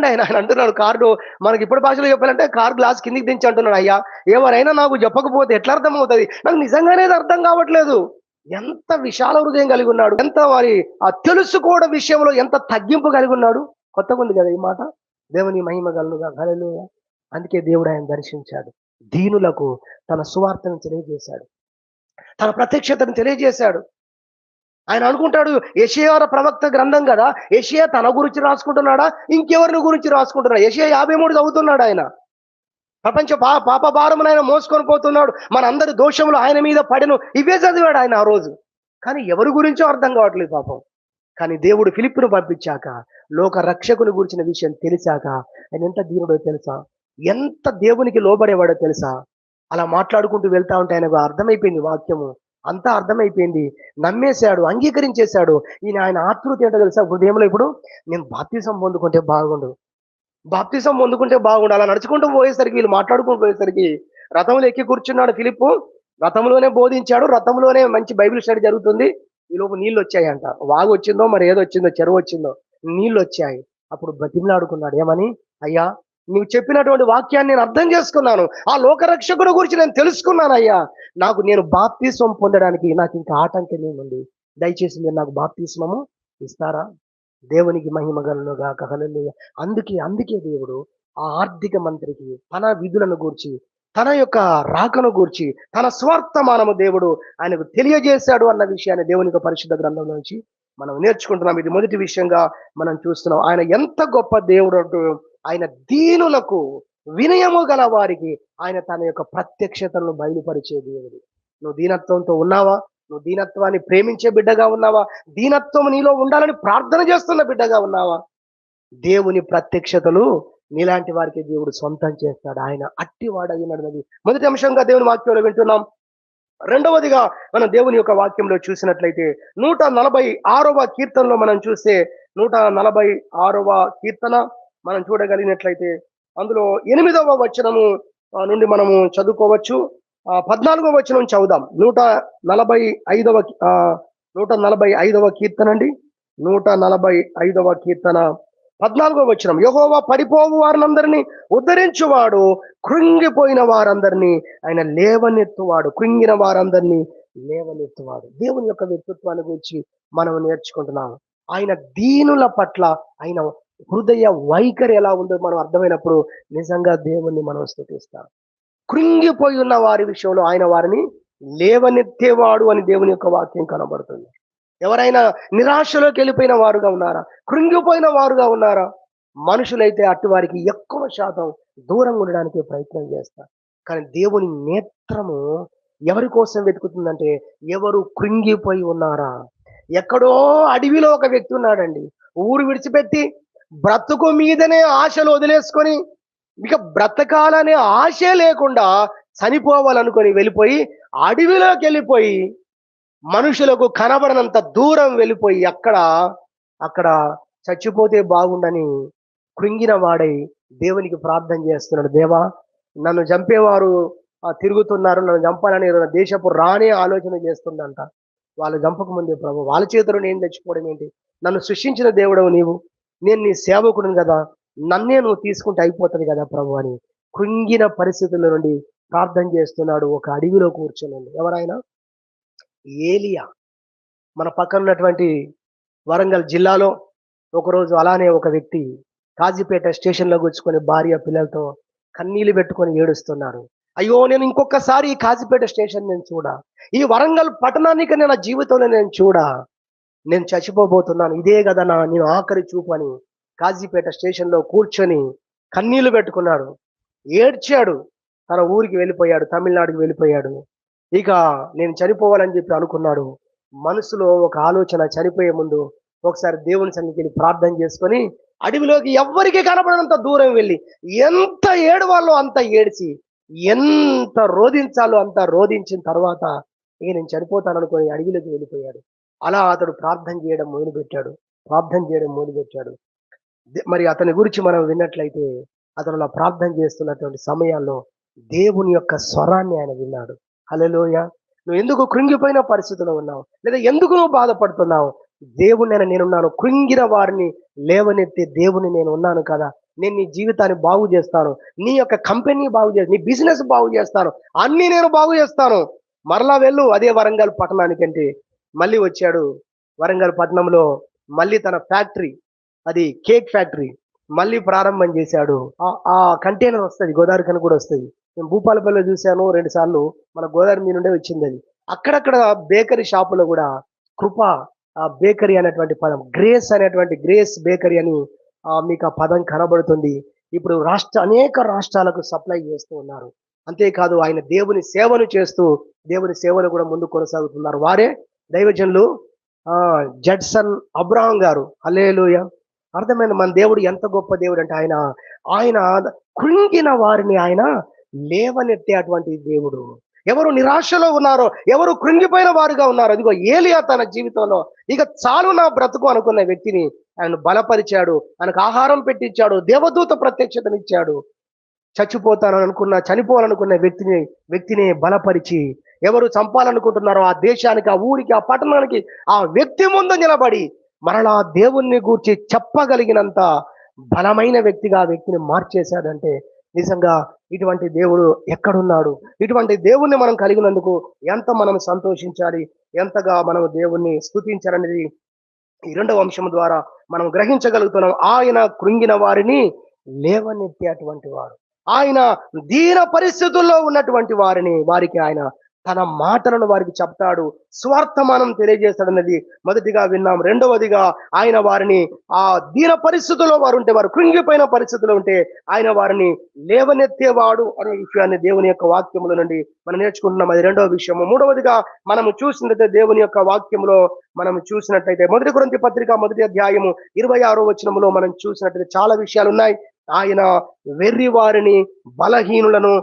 ఆయన. ఆయన అంటున్నాడు, కారు మనకి ఇప్పుడు భాషలో చెప్పాలంటే కారు గ్లాస్ కిందికి దించి అంటున్నాడు, అయ్యా ఎవరైనా నాకు చెప్పకపోతే ఎట్లా అర్థం అవుతుంది? నాకు నిజంగానే అర్థం కావట్లేదు. ఎంత విశాల హృదయం కలిగి ఉన్నాడు, ఎంత వారి ఆ తెలుసుకోవడం విషయంలో ఎంత తగ్గింపు కలిగి ఉన్నాడు. కొత్తగా ఉంది కదా ఈ మాట. దేవుని మహిమ గలనుగా. హల్లెలూయా. అందుకే దేవుడు ఆయన దర్శించాడు. దీనులకు తన సువార్తను తెలియజేశాడు, తన ప్రత్యక్షతను తెలియజేశాడు. ఆయన అనుకుంటాడు, యెషయా ప్రవక్త గ్రంథం కదా, యెషయా తన గురించి రాసుకుంటున్నాడా, ఇంకెవరిని గురించి రాసుకుంటున్నాడు? యెషయా 53 చదువుతున్నాడు ఆయన. ప్రపంచ పాప భారమును ఆయన మోసుకొని పోతున్నాడు, మన అందరి దోషములు ఆయన మీద పడెను, ఇవే చదివాడు ఆయన ఆ రోజు. కానీ ఎవరి గురించో అర్థం కావట్లేదు పాపం. కానీ దేవుడు ఫిలిప్పును పంపించాక, లోక రక్షకుని గురించిన విషయం తెలిసాక ఆయన ఎంత దీనుడో తెలుసా? ఎంత దేవునికి లోబడేవాడో తెలుసా? అలా మాట్లాడుకుంటూ వెళ్తా ఉంటే ఆయనకు అర్థమైపోయింది వాక్యము. అంతా అర్థమైపోయింది. నమ్మేశాడు, అంగీకరించేశాడు. ఆయన ఆతృత ఏంటో తెలుసా? హృదయంలో ఇప్పుడు నేను బాప్తిసం పొందుకుంటే బాగుండు. అలా నడుచుకుంటూ పోయేసరికి, వీళ్ళు మాట్లాడుకుంటూ పోయేసరికి రథంలో ఎక్కి కూర్చున్నాడు ఫిలిప్పు. రథంలోనే బోధించాడు, రథంలోనే మంచి బైబిల్ స్టడీ జరుగుతుంది. ఈలోపు నీళ్ళు వచ్చాయంట. వాగు వచ్చిందో మరి ఏదో వచ్చిందో, చెరువు వచ్చిందో, నీళ్ళు వచ్చాయి. అప్పుడు బతిమలాడుకున్నాడు, ఏమని? అయ్యా, నువ్వు చెప్పినటువంటి వాక్యాన్ని నేను అర్థం చేసుకున్నాను, ఆ లోకరక్షకుడు గురించి నేను తెలుసుకున్నాను అయ్యా. నేను బాప్తిస్మం పొందడానికి నాకు ఇంకా ఆటంకం ఏముంది? దయచేసి మీరు నాకు బాప్తిస్మము ఇస్తారా? దేవునికి మహిమ కలుగునుగాక. హల్లెలూయా. అందుకే దేవుడు ఆ ఆర్థిక మంత్రికి తన విధులను గూర్చి, తన యొక్క రాకను గూర్చి, తన స్వార్థమానము దేవుడు ఆయనకు తెలియజేశాడు అన్న విషయాన్ని దేవుని యొక్క పరిశుద్ధ గ్రంథంలో నుంచి మనం నేర్చుకుంటున్నాం. ఇది మొదటి విషయంగా మనం చూస్తున్నాం. ఆయన ఎంత గొప్ప దేవుడు అంటూ, ఆయన దీనులకు, వినయము గల వారికి ఆయన తన యొక్క ప్రత్యక్షతలను బయలుపరిచే దేవుడు. నువ్వు దీనత్వంతో ఉన్నావా? నువ్వు దీనత్వాన్ని ప్రేమించే బిడ్డగా ఉన్నావా? దీనత్వం నీలో ఉండాలని ప్రార్థన చేస్తున్న బిడ్డగా ఉన్నావా? దేవుని ప్రత్యక్షతలు నీలాంటి వారికి దేవుడు సొంతం చేస్తాడు. ఆయన అట్టివాడై ఉన్నది మొదటి అంశంగా దేవుని వాక్యంలో వింటున్నాం. రెండవదిగా మనం దేవుని యొక్క వాక్యంలో చూసినట్లయితే 146వ కీర్తనలో మనం చూస్తే, 146వ కీర్తన మనం చూడగలిగినట్లయితే అందులో 8వ వచనము నుండి మనము చదువుకోవచ్చు. 14వ వచనం చదువుదాం. 145వ కీర్తన అండి. 145వ కీర్తన 14వ వచనం. యెహోవా పడిపోవు వారందరినీ ఉద్ధరించువాడు, కృంగిపోయిన వారందరినీ ఆయన లేవనెత్తువాడు. కృంగిన వారందరినీ లేవనెత్తువాడు. దేవుని యొక్క వ్యక్తిత్వాన్ని గురించి మనం నేర్చుకుంటున్నాం. ఆయన దీనుల పట్ల ఆయన హృదయ వైఖరి ఎలా ఉందో మనం అర్థమైనప్పుడు నిజంగా దేవుణ్ణి మనం స్తుతిస్తాం. కృంగిపోయి ఉన్న వారి విషయంలో ఆయన వారిని లేవనెత్తేవాడు అని దేవుని యొక్క వాక్యం కనబడుతుంది. ఎవరైనా నిరాశలోకి వెళ్ళిపోయిన వారుగా ఉన్నారా? కృంగిపోయిన వారుగా ఉన్నారా? మనుషులైతే అటు వారికి ఎక్కువ శాతం దూరంగా ఉండడానికి ప్రయత్నం చేస్తారు. కానీ దేవుని నేత్రము ఎవరి కోసం వెతుకుతుందంటే, ఎవరు కృంగిపోయి ఉన్నారా? ఎక్కడో అడవిలో ఒక వ్యక్తి ఉన్నాడండి, ఊరు విడిచిపెట్టి బ్రతుకు మీదనే ఆశలు వదిలేసుకొని, ఇక బ్రతకాలనే ఆశే లేకుండా చనిపోవాలనుకొని వెళ్ళిపోయి అడవిలోకి వెళ్ళిపోయి మనుషులకు కనబడనంత దూరం వెళ్ళిపోయి అక్కడ చచ్చిపోతే బాగుండని కృంగిన వాడై దేవునికి ప్రార్థన చేస్తున్నాడు. దేవా, నన్ను చంపేవారు తిరుగుతున్నారు, నన్ను చంపాలని దేశపు రానే ఆలోచన చేస్తుందంట. వాళ్ళు చంపక ముందే ప్రభు వాళ్ళ చేతిలో నేను తెచ్చిపోవడం ఏంటి? నన్ను సృష్టించిన దేవుడవు నీవు, నేను నీ సేవకుడిని కదా, నన్నే నువ్వు తీసుకుంటే అయిపోతుంది కదా ప్రభు అని కృంగిన పరిస్థితుల నుండి ప్రార్థన చేస్తున్నాడు. ఒక అడవిలో కూర్చొని ఎవరైనా ఏలియా. మన పక్కన ఉన్నటువంటి వరంగల్ జిల్లాలో ఒకరోజు అలానే ఒక వ్యక్తి కాజీపేట స్టేషన్లో కూర్చుకొని భార్య పిల్లలతో కన్నీళ్లు పెట్టుకొని ఏడుస్తున్నాడు. అయ్యో, నేను ఇంకొకసారి ఈ కాజీపేట స్టేషన్ నేను ఈ వరంగల్ పట్టణానికి నేను నా జీవితంలో నేను చచ్చిపోబోతున్నాను, ఇదే కదా నేను ఆఖరి చూపు అని కాజీపేట స్టేషన్లో కూర్చొని కన్నీళ్లు పెట్టుకున్నాడు, ఏడ్చాడు. తన ఊరికి వెళ్ళిపోయాడు, తమిళనాడుకి వెళ్ళిపోయాడు. ఇక నేను చనిపోవాలని చెప్పి అనుకున్నాడు. మనసులో ఒక ఆలోచన, చనిపోయే ముందు ఒకసారి దేవుని సన్నిధికి వెళ్ళి ప్రార్థన చేసుకొని అడవిలోకి ఎవ్వరికి కనపడనంత దూరం వెళ్ళి ఎంత ఏడవాలో అంత ఏడ్చి, ఎంత రోధించాలో అంత రోధించిన తర్వాత ఇక నేను చనిపోతాను అనుకొని అడవిలోకి వెళ్ళిపోయాడు. అలా అతడు ప్రార్థన చేయడం మొదలుపెట్టాడు. మరి అతని గురించి మనం విన్నట్లయితే అతను అలా ప్రార్థన చేస్తున్నటువంటి సమయాల్లో దేవుని యొక్క స్వరాన్ని ఆయన విన్నాడు. హల్లెలూయా. నువ్వు ఎందుకు కృంగిపోయిన పరిస్థితిలో ఉన్నావు, లేదా ఎందుకు నువ్వు బాధపడుతున్నావు? దేవుని నేనున్నాను, కృంగిన వారిని లేవనెత్తే దేవుని నేను ఉన్నాను కదా, నేను నీ జీవితాన్ని బాగు చేస్తాను, నీ యొక్క కంపెనీ బాగు చేస్తాను, నీ బిజినెస్ బాగు చేస్తాను, అన్ని నేను బాగు చేస్తాను, మరలా వెళ్ళు అదే వరంగల్ పట్టణానికంటే మళ్ళీ వచ్చాడు. వరంగల్ పట్టణంలో మళ్ళీ తన ఫ్యాక్టరీ, అది కేక్ ఫ్యాక్టరీ మళ్ళీ ప్రారంభం చేశాడు. ఆ కంటైనర్ వస్తుంది, గోదావరి కని కూడా వస్తుంది. నేను భూపాలపల్లిలో చూశాను 2 సార్లు, మన గోదావరి మీ నుండే వచ్చింది అది. అక్కడక్కడ బేకరీ షాపులో కూడా కృప బేకరీ అనేటువంటి పదం, గ్రేస్ బేకరీ అని మీకు ఆ పదం కనబడుతుంది. ఇప్పుడు అనేక రాష్ట్రాలకు సప్లై చేస్తూ ఉన్నారు. అంతేకాదు ఆయన దేవుని సేవను చేస్తూ దేవుని సేవను కూడా ముందు కొనసాగుతున్నారు. వారే దైవజనులు జడ్సన్ అబ్రహాం గారు. హల్లెలూయా. అర్థమైన మన దేవుడు ఎంత గొప్ప దేవుడు అంటే ఆయన కృంగిన వారిని ఆయన లేవనెత్తే అటువంటి దేవుడు. ఎవరు నిరాశలో ఉన్నారో, ఎవరు కృంగిపోయిన వారుగా ఉన్నారో, అదిగో ఏలియా తన జీవితంలో ఇక చాలు నా బ్రతుకు అనుకున్న వ్యక్తిని ఆయన బలపరిచాడు, ఆయనకు ఆహారం పెట్టించాడు, దేవదూత ప్రత్యక్షతనిచ్చాడు. చనిపోవాలనుకున్న వ్యక్తిని బలపరిచి, ఎవరు చంపాలనుకుంటున్నారో ఆ దేశానికి, ఆ ఊరికి, ఆ పట్టణానికి ఆ వ్యక్తి ముందు నిలబడి మరలా దేవుణ్ణి గూర్చి చెప్పగలిగినంత బలమైన వ్యక్తిగా ఆ వ్యక్తిని మార్చేశాడంటే నిజంగా ఇటువంటి దేవుడు ఎక్కడున్నాడు? ఇటువంటి దేవుణ్ణి మనం కలిగినందుకు ఎంత మనం సంతోషించాలి, ఎంతగా మనం దేవుణ్ణి స్తుతించాలనేది ఈ 2వ అంశం ద్వారా మనం గ్రహించగలుగుతున్నాం. ఆయన కృంగిన వారిని లేవనెత్తే అటువంటి వాడు. ఆయన దీన పరిస్థితుల్లో ఉన్నటువంటి వారికి ఆయన తన మాటలను వారికి చెప్తాడు, స్వార్థమానం తెలియజేస్తాడన్నది మొదటిగా విన్నాం. రెండవదిగా ఆయన వారిని ఆ దీన పరిస్థితుల్లో వారు కృంగిపోయిన పరిస్థితుల్లో ఉంటే ఆయన వారిని లేవనెత్తేవాడు అనే విషయాన్ని దేవుని యొక్క వాక్యముల నుండి మనం నేర్చుకుంటున్నాం. అది 2వ విషయము. మూడవదిగా మనము చూసినట్లయితే దేవుని యొక్క వాక్యములో మనం చూసినట్లయితే 1 కొరింథీ పత్రిక 1వ అధ్యాయము 26వ వచనములో మనం చూసినట్లయితే చాలా విషయాలు ఉన్నాయి. ఆయన వెర్రి వారిని, బలహీనులను,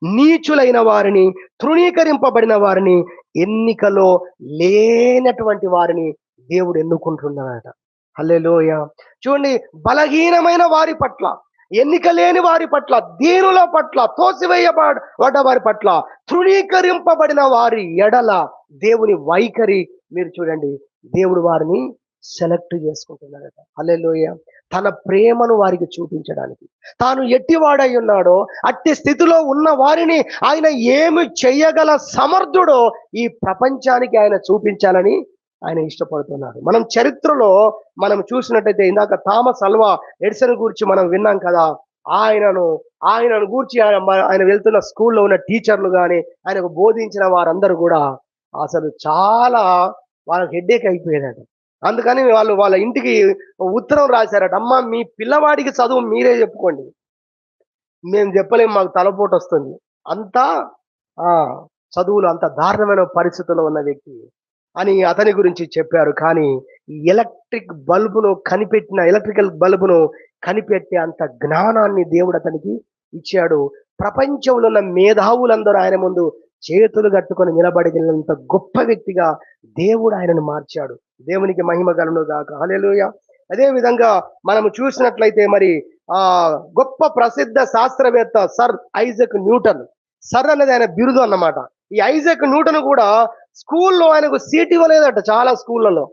నీచులైన వారిని, తృణీకరింపబడిన వారిని, ఎన్నికలో లేనటువంటి వారిని దేవుడు ఎన్నుకుంటున్నాడట. హల్లెలూయా. చూడండి, బలహీనమైన వారి పట్ల, ఎన్నిక లేని వారి పట్ల, దీనుల పట్ల, తోసివేయబడ్డ వారి పట్ల, తృణీకరింపబడిన వారి ఎడల దేవుని వైఖరి మీరు చూడండి. దేవుడు వారిని సెలెక్ట్ చేసుకుంటున్నాడట. హల్లెలూయా. తన ప్రేమను వారికి చూపించడానికి, తాను ఎట్టివాడై ఉన్నాడో అట్టి స్థితిలో ఉన్న వారిని ఆయన ఏమి చెయ్యగల సమర్థుడో ఈ ప్రపంచానికి ఆయన చూపించాలని ఆయన ఇష్టపడుతున్నాడు. మనం చరిత్రలో మనం చూసినట్టయితే ఇందాక థామస్ అల్వా ఎడిసన్ గురించి మనం విన్నాం కదా. ఆయనను గూర్చి ఆయన వెళ్తున్న స్కూల్లో ఉన్న టీచర్లు కానీ, ఆయనకు బోధించిన వారందరూ కూడా అసలు చాలా వాళ్ళకి హెడ్ఏక్ అయిపోయేదట. అందుకని వాళ్ళ ఇంటికి ఉత్తరం రాశారట, అమ్మ మీ పిల్లవాడికి చదువు మీరే చెప్పుకోండి, మేము చెప్పలేము, మాకు తలపోటు వస్తుంది. అంతా చదువులు అంత దారుణమైన పరిస్థితుల్లో ఉన్న వ్యక్తి అని అతని గురించి చెప్పారు. కానీ ఎలక్ట్రికల్ బల్బును కనిపెట్టే అంత జ్ఞానాన్ని దేవుడు అతనికి ఇచ్చాడు. ప్రపంచంలో ఉన్న మేధావులందరూ ఆయన ముందు చేతులు కట్టుకొని నిలబడినంత గొప్ప వ్యక్తిగా దేవుడు ఆయనను మార్చాడు. దేవునికి మహిమ కలుగును గాక. హల్లెలూయా. అదే విధంగా మనము చూసినట్లయితే మరి ఆ గొప్ప ప్రసిద్ధ శాస్త్రవేత్త సర్ ఐజక్ న్యూటన్. సర్ అనేది ఆయన బిరుదు అన్నమాట. ఈ ఐజక్ న్యూటన్ కూడా స్కూల్లో ఆయనకు సీట్ ఇవ్వలేదట. చాలా స్కూళ్ళలో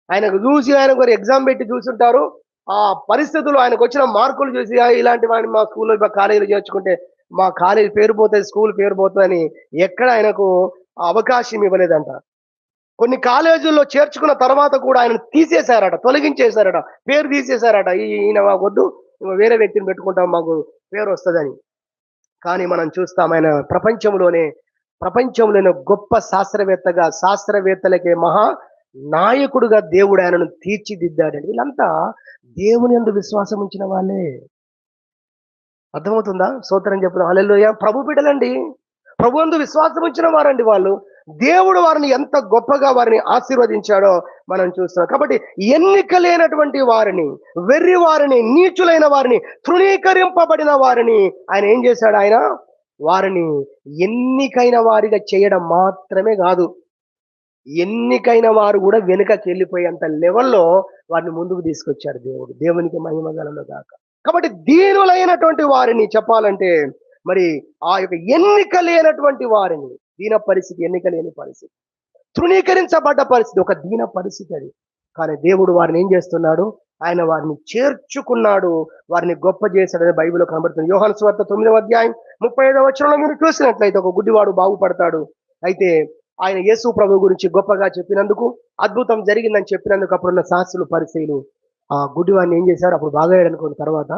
ఆయనకు చూసి ఆయనకు ఎగ్జామ్ పెట్టి చూసుంటారు. ఆ పరిస్థితులు ఆయనకు వచ్చిన మార్కులు చూసి ఇలాంటి వాడిని మా స్కూల్లో కాలేజీలో చేర్చుకుంటే మా కాలేజీ పేరు పోతుంది, స్కూల్ పేరు పోతుందని ఎక్కడ ఆయనకు అవకాశం ఇవ్వలేదంట. కొన్ని కాలేజీల్లో చేర్చుకున్న తర్వాత కూడా ఆయన తీసేశారట, తొలగించేశారట, పేరు తీసేశారట. ఈయన మాకు వద్దు, వేరే వ్యక్తిని పెట్టుకుంటాం, మాకు పేరు వస్తుందని. కానీ మనం చూస్తాం ఆయన ప్రపంచంలోనే గొప్ప శాస్త్రవేత్తగా, శాస్త్రవేత్తలకే మహా నాయకుడుగా దేవుడు ఆయనను తీర్చిదిద్దాడండి. వీళ్ళంతా దేవుని యందు విశ్వాసం ఉంచిన వాళ్ళే. అర్థమవుతుందా? స్తోత్రం చెప్పుదాం. హల్లెలూయా. ప్రభు బిడ్డలండి, ప్రభు యందు విశ్వాసం ఉంచిన వారండి వాళ్ళు. దేవుడు వారిని ఎంత గొప్పగా వారిని ఆశీర్వదించాడో మనం చూస్తున్నాం. కాబట్టి ఎన్నిక లేనటువంటి వారిని, వెర్రి వారిని, నీచులైన వారిని, తృణీకరింపబడిన వారిని ఆయన ఏం చేశాడు? ఆయన వారిని ఎన్నికైన వారిగా చేయడం మాత్రమే కాదు, ఎన్నికైన వారు కూడా వెనుకకి వెళ్ళిపోయేంత లెవెల్లో వారిని ముందుకు తీసుకొచ్చాడు దేవుడు. దేవునికి మహిమ కలుగును గాక. కాబట్టి దీనులైనటువంటి వారిని చెప్పాలంటే మరి ఆ యొక్క ఎన్నిక లేనటువంటి వారిని, దీన పరిస్థితి, ఎన్నిక లేని పరిస్థితి, తృణీకరించబడ్డ పరిస్థితి, ఒక దీన పరిస్థితి అది. కానీ దేవుడు వారిని ఏం చేస్తున్నాడు? ఆయన వారిని చేర్చుకున్నాడు, వారిని గొప్ప చేశాడని బైబిల్లో కనబడుతుంది. యోహాను సువార్త 9వ అధ్యాయం 35వ వచనంలో మీరు చూసినట్లయితే ఒక గుడ్డివాడు బాగుపడతాడు. అయితే ఆయన యేసు ప్రభు గురించి గొప్పగా చెప్పినందుకు, అద్భుతం జరిగిందని చెప్పినందుకు అప్పుడున్న శాస్త్రులు, పరిసయ్యులు ఆ గుడ్డివాడిని ఏం చేశారు? అప్పుడు బాగయ్యాడనుకున్న తర్వాత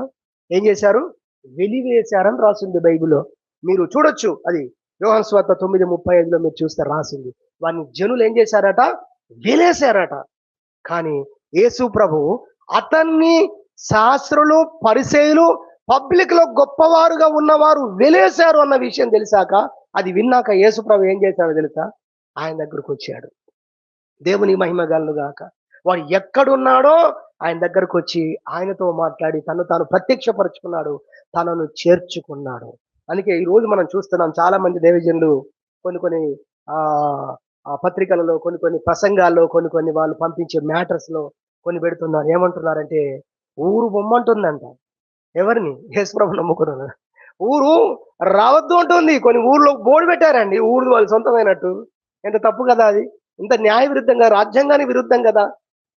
ఏం చేశారు? వెలివేశారని రాసింది బైబిల్లో. మీరు చూడొచ్చు, అది యోహాను సువార్త 9:35లో మీరు చూస్తే రాసింది. వారిని జనులు ఏం చేశారట? వెలేశారట. కానీ యేసు ప్రభు అతన్ని శాస్త్రులు, పరిసయ్యులు, పబ్లిక్ లో గొప్పవారుగా ఉన్నవారు వెలేశారు అన్న విషయం తెలిసాక, అది విన్నాక యేసు ప్రభు ఏం చేశాడో తెలుసా? ఆయన దగ్గరకు వచ్చాడు. దేవుని మహిమ కలుగును గాక. వాడు ఎక్కడున్నాడో ఆయన దగ్గరకు వచ్చి ఆయనతో మాట్లాడి తను తాను ప్రత్యక్షపరుచుకున్నాడు, తనను చేర్చుకున్నాడు. అందుకే ఈ రోజు మనం చూస్తున్నాం చాలా మంది దైవజనులు కొన్ని ఆ ఆ పత్రికలలో, కొన్ని ప్రసంగాల్లో, కొన్ని వాళ్ళు పంపించే మ్యాటర్స్ లో కొన్ని పెడుతున్నారు. ఏమంటున్నారంటే ఊరు బొమ్మంటుందంట. ఎవరిని? యేసుప్రభు నమ్ముకున్నారు. ఊరు రావద్దు అంటుంది. కొన్ని ఊర్లో బోర్డు పెట్టారండి, ఊరు వాళ్ళు సొంతమైనట్టు. ఎంత తప్పు కదా అది! ఇంత న్యాయ విరుద్ధంగా, రాజ్యాంగానికి విరుద్ధం కదా!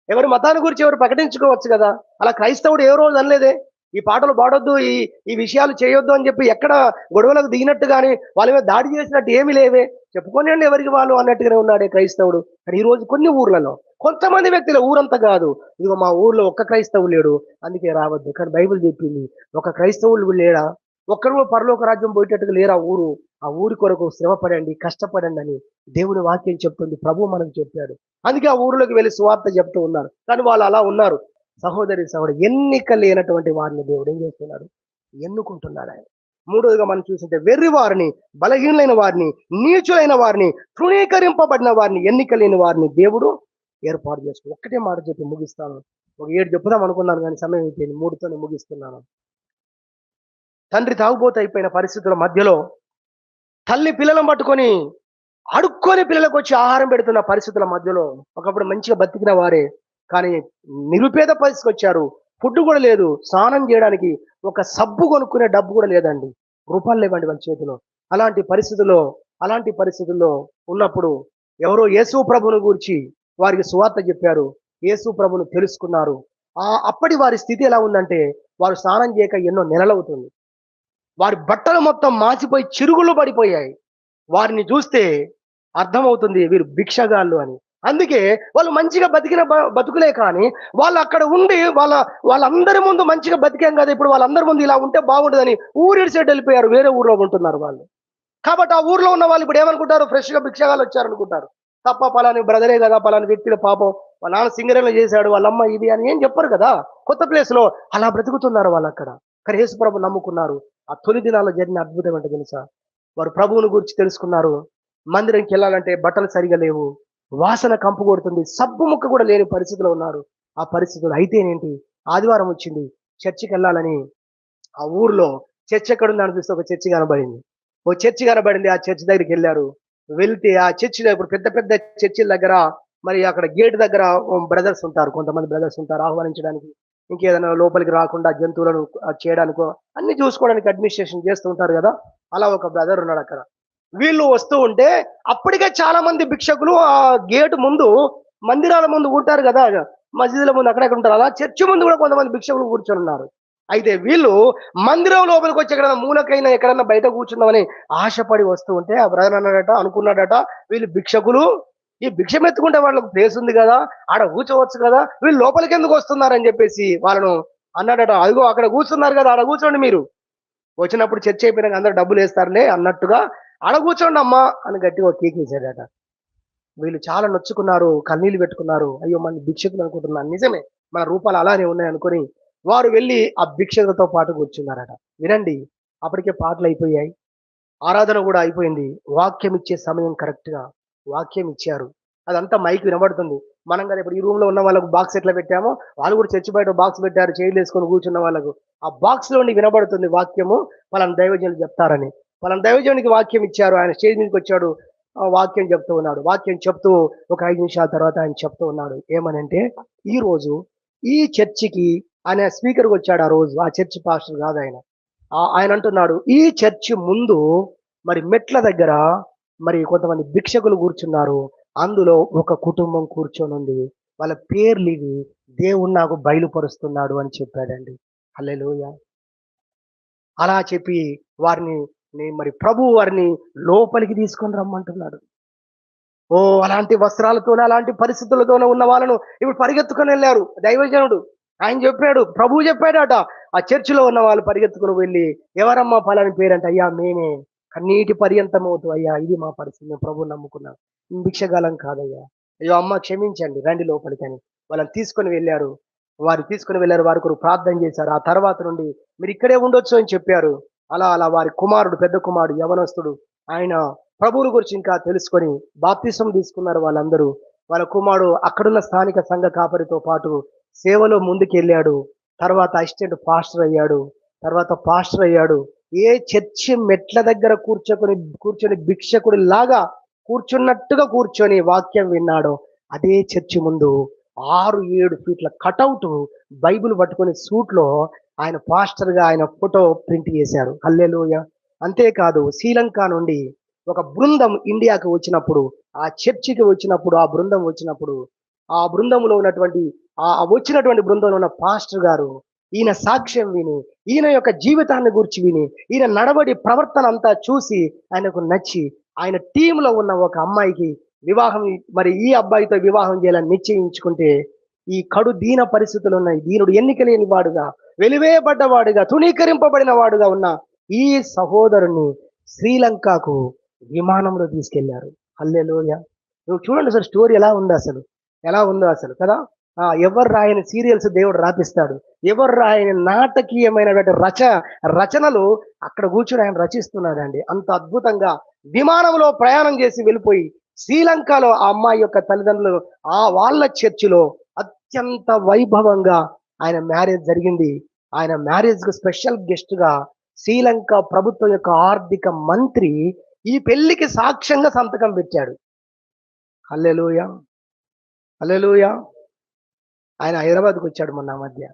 ఎవరి మతాన్ని గురించి ఎవరు ప్రకటించుకోవచ్చు కదా! అలా క్రైస్తవుడు ఏ రోజు అనలేదే ఈ పాటలు పాడొద్దు, ఈ ఈ విషయాలు చేయొద్దు అని చెప్పి. ఎక్కడ గొడవలకు దిగినట్టు కానీ వాళ్ళ మీద దాడి చేసినట్టు ఏమీ లేవే. చెప్పుకోనియండి ఎవరికి వాళ్ళు అన్నట్టుగానే ఉన్నాడే క్రైస్తవుడు. కానీ ఈ రోజు కొన్ని ఊర్లలో కొంతమంది వ్యక్తులు, ఊరంతా కాదు, ఇదిగో మా ఊర్లో ఒక్క క్రైస్తవుడు లేడు అందుకే రావద్దు. కానీ బైబిల్ చెప్పింది ఒక క్రైస్తవుడు లేడా, ఒక్కరు పరలోక రాజ్యం పోయేటట్టుగా లేరా ఊరు. ఆ ఊరి కొరకు శ్రమ పడండి, కష్టపడండి అని దేవుని వాక్యం చెప్తుంది. ప్రభు మనకు చెప్పాడు. అందుకే ఆ ఊరిలోకి వెళ్ళి సువార్త చెప్తూ ఉన్నారు. కానీ వాళ్ళు అలా ఉన్నారు. సహోదరి ఎన్నిక లేనటువంటి వారిని దేవుడు ఏం చేస్తున్నాడు? ఎన్నుకుంటున్నాడు ఆయన. మూడోదిగా మనం చూస్తుంటే వెర్రి వారిని, బలహీనులైన వారిని, నీచులైన వారిని, తృణీకరింపబడిన వారిని, ఎన్నిక లేని వారిని దేవుడు ఏర్పాటు చేసుకుని. ఒక్కటే మాట చెప్పి ముగిస్తాను. ఒక 7 చెప్పుదాం అనుకున్నాను కానీ సమయం అయిపోయింది. 3తోనే ముగిస్తున్నాను. తండ్రి తాగుబోతు అయిపోయిన పరిస్థితుల మధ్యలో తల్లి పిల్లలను పట్టుకొని అడుక్కొని పిల్లలకు వచ్చి ఆహారం పెడుతున్న పరిస్థితుల మధ్యలో ఒకప్పుడు మంచిగా బతికిన వారే కానీ నిరుపేద పరిస్థితికి వచ్చారు. ఫుడ్ కూడా లేదు, స్నానం చేయడానికి ఒక సబ్బు కొనుక్కునే డబ్బు కూడా లేదండి, రూపాయలు లేవండి వాళ్ళ చేతిలో. అలాంటి పరిస్థితుల్లో ఉన్నప్పుడు ఎవరో యేసు ప్రభువును గురించి వారికి సువార్త చెప్పారు. యేసు ప్రభువును తెలుసుకున్నారు. అప్పటి వారి స్థితి ఎలా ఉందంటే, వారు స్నానం చేయక ఎన్నో నెలలవుతుంది. వారి బట్టలు మొత్తం మాసిపోయి చిరుగులు పడిపోయాయి. వారిని చూస్తే అర్థమవుతుంది వీరు భిక్షగాళ్ళు అని. అందుకే వాళ్ళు మంచిగా బతికిన బతుకులే కానీ వాళ్ళు అక్కడ ఉండి వాళ్ళందరి ముందు మంచిగా బతికాం కదా, ఇప్పుడు వాళ్ళందరి ముందు ఇలా ఉంటే బాగుంటుందని ఊరి సైడ్ వెళ్ళిపోయారు, వేరే ఊర్లో ఉంటున్నారు వాళ్ళు. కాబట్టి ఆ ఊర్లో ఉన్న వాళ్ళు ఇప్పుడు ఏమనుకుంటారు? ఫ్రెష్ గా భిక్షగాళ్ళు వచ్చారనుకుంటారు తప్ప, పలాని బ్రదరే కదా, పలాని వ్యక్తిలో పాపం వాళ్ళ నాన్న సింగరేలో చేశాడు, వాళ్ళమ్మ ఇది అని ఏం చెప్పరు కదా. కొత్త ప్లేస్ లో అలా బ్రతుకుతున్నారు వాళ్ళు అక్కడ. కానీ యేసు ప్రభు నమ్ముకున్నారు. ఆ తొలి దినాల్లో జరిగిన అద్భుతం అంటే తెలుసా? వారు ప్రభువుని గురించి తెలుసుకున్నారు. మందిరంకి వెళ్ళాలంటే బట్టలు సరిగా లేవు, వాసన కంపు కొడుతుంది, సబ్బు ముక్క కూడా లేని పరిస్థితిలో ఉన్నారు. ఆ పరిస్థితులు అయితేనేంటి, ఆదివారం వచ్చింది, చర్చికి వెళ్ళాలని ఆ ఊర్లో చర్చ్ ఎక్కడుంది అనిపిస్తే ఒక చర్చి కనబడింది. ఓ చర్చి కనబడింది. ఆ చర్చ్ దగ్గరికి వెళ్లారు. వెళ్తే ఆ చర్చిలో ఇప్పుడు పెద్ద పెద్ద చర్చిల దగ్గర మరి అక్కడ గేట్ దగ్గర బ్రదర్స్ ఉంటారు. కొంతమంది బ్రదర్స్ ఉంటారు ఆహ్వానించడానికి. ఇంకేదైనా లోపలికి రాకుండా జంతువులను చేయడానికో అన్ని చూసుకోవడానికి అడ్మినిస్ట్రేషన్ చేస్తూ ఉంటారు కదా! అలా ఒక బ్రదర్ ఉన్నాడు అక్కడ. వీళ్ళు వస్తూ ఉంటే అప్పటికే చాలా మంది భిక్షకులు ఆ గేట్ ముందు మందిరాల ముందు ఉంటారు కదా! మసీదుల ముందు అక్కడక్కడ ఉంటారు. అలా చర్చి ముందు కూడా కొంతమంది భిక్షకులు కూర్చొని ఉన్నారు. అయితే వీళ్ళు మందిరం లోపలికి వచ్చి ఎక్కడైనా మూలకైనా ఎక్కడన్నా బయట కూర్చుందామని ఆశపడి వస్తూ ఉంటే ఆ బ్రదర్ అన్నాడట, అనుకున్నాడట, వీళ్ళు భిక్షకులు, ఈ భిక్షం ఎత్తుకుంటే వాళ్ళకి ప్లేస్ ఉంది కదా, ఆడ కూర్చోవచ్చు కదా, వీళ్ళు లోపలికి ఎందుకు వస్తున్నారని చెప్పేసి వాళ్ళను అన్నాడట. అదిగో అక్కడ కూర్చున్నారు కదా, ఆడ కూర్చోండి మీరు, వచ్చినప్పుడు చర్చ అయిపోయినాక అందరు డబ్బులు వేస్తారులే అన్నట్టుగా ఆడ కూర్చోండి అమ్మా అని గట్టిగా కేకేసాడట. వీళ్ళు చాలా నొచ్చుకున్నారు, కన్నీళ్లు పెట్టుకున్నారు. అయ్యో మన భిక్షకులు అనుకుంటున్నాను, నిజమే మన రూపాలు అలానే ఉన్నాయి అనుకుని వారు వెళ్ళి ఆ భిక్షకులతో పాటు కూర్చున్నారట. వినండి, అప్పటికే పాటలు అయిపోయాయి, ఆరాధన కూడా అయిపోయింది. వాక్యం ఇచ్చే సమయం కరెక్ట్ గా వాక్యం ఇచ్చారు. అదంతా మైక్ వినబడుతుంది. మనం కదా ఇప్పుడు ఈ రూమ్ లో ఉన్న వాళ్ళకు బాక్స్ ఎట్లా పెట్టామో వాళ్ళు కూడా చర్చి బయట బాక్స్ పెట్టారు, చైర్లు వేసుకొని కూర్చున్న వాళ్ళకు ఆ బాక్స్ లోని వినబడుతుంది వాక్యము. వాళ్ళని దైవజనులు చెప్తారని వాళ్ళని దైవజనునికి వాక్యం ఇచ్చారు. ఆయన స్టేజ్ మీదకి వచ్చాడు, వాక్యం చెప్తూ ఉన్నాడు. వాక్యం చెప్తూ ఒక 5 నిమిషాల తర్వాత ఆయన చెప్తూ ఉన్నాడు ఏమనంటే, ఈ రోజు ఈ చర్చికి ఆయన స్పీకర్కి వచ్చాడు. ఆ రోజు ఆ చర్చి పాస్టర్ కాదు ఆయన. ఆయన అంటున్నాడు, ఈ చర్చి ముందు మరి మెట్ల దగ్గర మరి కొంతమంది భిక్షకులు కూర్చున్నారు. అందులో ఒక కుటుంబం కూర్చొని ఉంది. వాళ్ళ పేర్లు ఇవి, దేవుడు నాకు బయలుపరుస్తున్నాడు అని చెప్పాడండి. హల్లెలూయా. అలా చెప్పి వారిని మరి ప్రభువు వారిని లోపలికి తీసుకొని రమ్మంటున్నాడు. ఓ అలాంటి వస్త్రాలతోనే అలాంటి పరిస్థితులతోనే ఉన్న వాళ్ళను ఇప్పుడు పరిగెత్తుకొని వెళ్ళారు దైవజనుడు. ఆయన చెప్పాడు, ప్రభువు చెప్పాడట. ఆ చర్చిలో ఉన్న వాళ్ళు పరిగెత్తుకుని వెళ్ళి, ఎవరమ్మా పలాని పేరంట, అయ్యా మేమే, కన్నీటి పర్యంతం అవుతూ, అయ్యా ఇది మా పరిస్థితి, మేము ప్రభువు నమ్ముకున్నాం, భిక్షగాలం కాదయ్యా, అయ్యో అమ్మ క్షమించండి, రండి లోపలికి అని వాళ్ళని తీసుకొని వెళ్ళారు. వారు తీసుకుని వెళ్ళారు, వారి కొరకు ప్రార్థన చేశారు. ఆ తర్వాత నుండి మీరు ఇక్కడే ఉండొచ్చు అని చెప్పారు. అలా అలా వారి కుమారుడు, పెద్ద కుమారుడు యవనస్తుడు, ఆయన ప్రభువుని గురించి ఇంకా తెలుసుకొని బాప్తిసం తీసుకున్నారు వాళ్ళందరూ. వాళ్ళ కుమారుడు అక్కడున్న స్థానిక సంఘ కాపరితో పాటు సేవలో ముందుకెళ్ళాడు. తర్వాత అసిస్టెంట్ పాస్టర్ అయ్యాడు. తర్వాత పాస్టర్ అయ్యాడు. ఏ చర్చి మెట్ల దగ్గర కూర్చొని భిక్షకుడి లాగా కూర్చున్నట్టుగా కూర్చొని వాక్యం విన్నాడో అదే చర్చి ముందు 6-7 ఫీట్ల కటౌట్ బైబిల్ పట్టుకొని సూట్ లో ఆయన పాస్టర్ గా ఆయన ఫోటో ప్రింట్ చేశారు. హల్లెలూయా. అంతేకాదు శ్రీలంక నుండి ఒక బృందం ఇండియాకి వచ్చినప్పుడు, ఆ చర్చికి వచ్చినప్పుడు, ఆ బృందం వచ్చినప్పుడు, ఆ బృందంలో ఉన్నటువంటి వచ్చినటువంటి బృందంలో ఉన్న పాస్టర్ గారు ఈయన సాక్ష్యం విని, ఈయన యొక్క జీవితాన్ని గురించి విని, ఈయన నడవడి ప్రవర్తన అంతా చూసి ఆయనకు నచ్చి ఆయన టీంలో ఉన్న ఒక అమ్మాయికి వివాహం, మరి ఈ అబ్బాయితో వివాహం చేయాలని నిశ్చయించుకుంటే, ఈ కడు దీన పరిస్థితులు ఉన్నాయి, దీనుడు ఎన్నిక లేని వాడుగా, వెలివేయబడ్డవాడుగా, తుణీకరింపబడిన వాడుగా ఉన్న ఈ సహోదరుని శ్రీలంకకు విమానంలో తీసుకెళ్లారు. హల్లెలూయా. నువ్వు చూడండి అసలు స్టోరీ ఎలా ఉంది, అసలు ఎలా ఉందో అసలు కదా. ఎవరు రాయని సీరియల్స్ దేవుడు రాపిస్తాడు. ఎవరు రాయని నాటకీయమైనటువంటి రచనలు అక్కడ కూర్చొని ఆయన రచిస్తున్నాడండి. అంత అద్భుతంగా విమానంలో ప్రయాణం చేసి వెళ్ళిపోయి శ్రీలంకలో ఆ అమ్మాయి యొక్క తల్లిదండ్రులు వాళ్ళ చర్చిలో అత్యంత వైభవంగా ఆయన మ్యారేజ్ జరిగింది. ఆయన మ్యారేజ్ కు స్పెషల్ గెస్ట్ గా శ్రీలంక ప్రభుత్వం యొక్క ఆర్థిక మంత్రి ఈ పెళ్లికి సాక్ష్యంగా సంతకం పెట్టాడు. హల్లెలూయా, హల్లెలూయా. ఆయన హైదరాబాద్కు వచ్చాడు మొన్న మధ్య.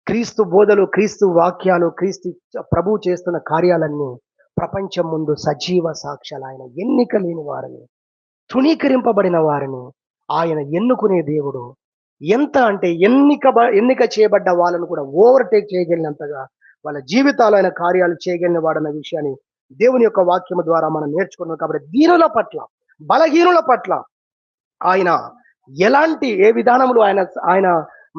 క్రీస్తు బోధలు, క్రీస్తు వాక్యాలు, క్రీస్తు ప్రభు చేస్తున్న కార్యాలన్నీ ప్రపంచం ముందు సజీవ సాక్ష్యాలు. ఆయన ఎన్నిక లేని వారిని, తృణీకరింపబడిన వారిని ఆయన ఎన్నుకునే దేవుడు. ఎంత అంటే ఎన్నిక చేయబడ్డ వాళ్ళను కూడా ఓవర్టేక్ చేయగలిగినంతగా వాళ్ళ జీవితాలు ఆయన కార్యాలు చేయగలిగిన వాడన్న విషయాన్ని దేవుని యొక్క వాక్యము ద్వారా మనం నేర్చుకున్నాం. కాబట్టి దీనుల పట్ల, బలహీనుల పట్ల ఆయన ఏ విధానములు ఆయన ఆయన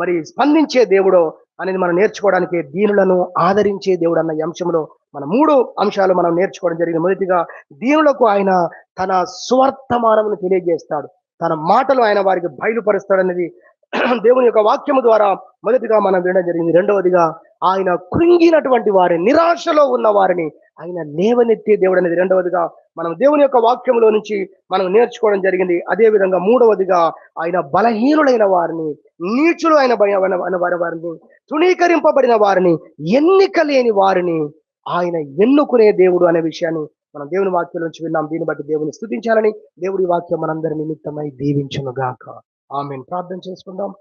మరి స్పందించే దేవుడో అనేది మనం నేర్చుకోవడానికి, దీనులను ఆదరించే దేవుడు అన్న అంశంలో మన 3 అంశాలు మనం నేర్చుకోవడం జరిగింది. మొదటిగా దీనులకు ఆయన తన సువర్తమానమును తెలియజేస్తాడు, తన మాటలు ఆయన వారికి బయలుపరుస్తాడనేది దేవుని యొక్క వాక్యము ద్వారా మొదటిగా మనం వినడం జరిగింది. రెండవదిగా ఆయన కృంగినటువంటి వారిని, నిరాశలో ఉన్న వారిని ఆయన లేవనెత్తే దేవుడు అనేది రెండవదిగా మనం దేవుని యొక్క వాక్యంలో నుంచి మనం నేర్చుకోవడం జరిగింది. అదే విధంగా మూడవదిగా ఆయన బలహీనులైన వారిని, నీచులు అయిన వారిని, తృణీకరింపబడిన వారిని, ఎన్నిక లేని వారిని ఆయన ఎన్నుకునే దేవుడు అనే విషయాన్ని మనం దేవుని వాక్యం నుంచి విన్నాం. దీన్ని బట్టి దేవుని స్తుతించాలని దేవుడి వాక్యం మనందరి నిమిత్తమై దీవించును గాక. ఆమేన్. ప్రార్థన చేసుకుందాం.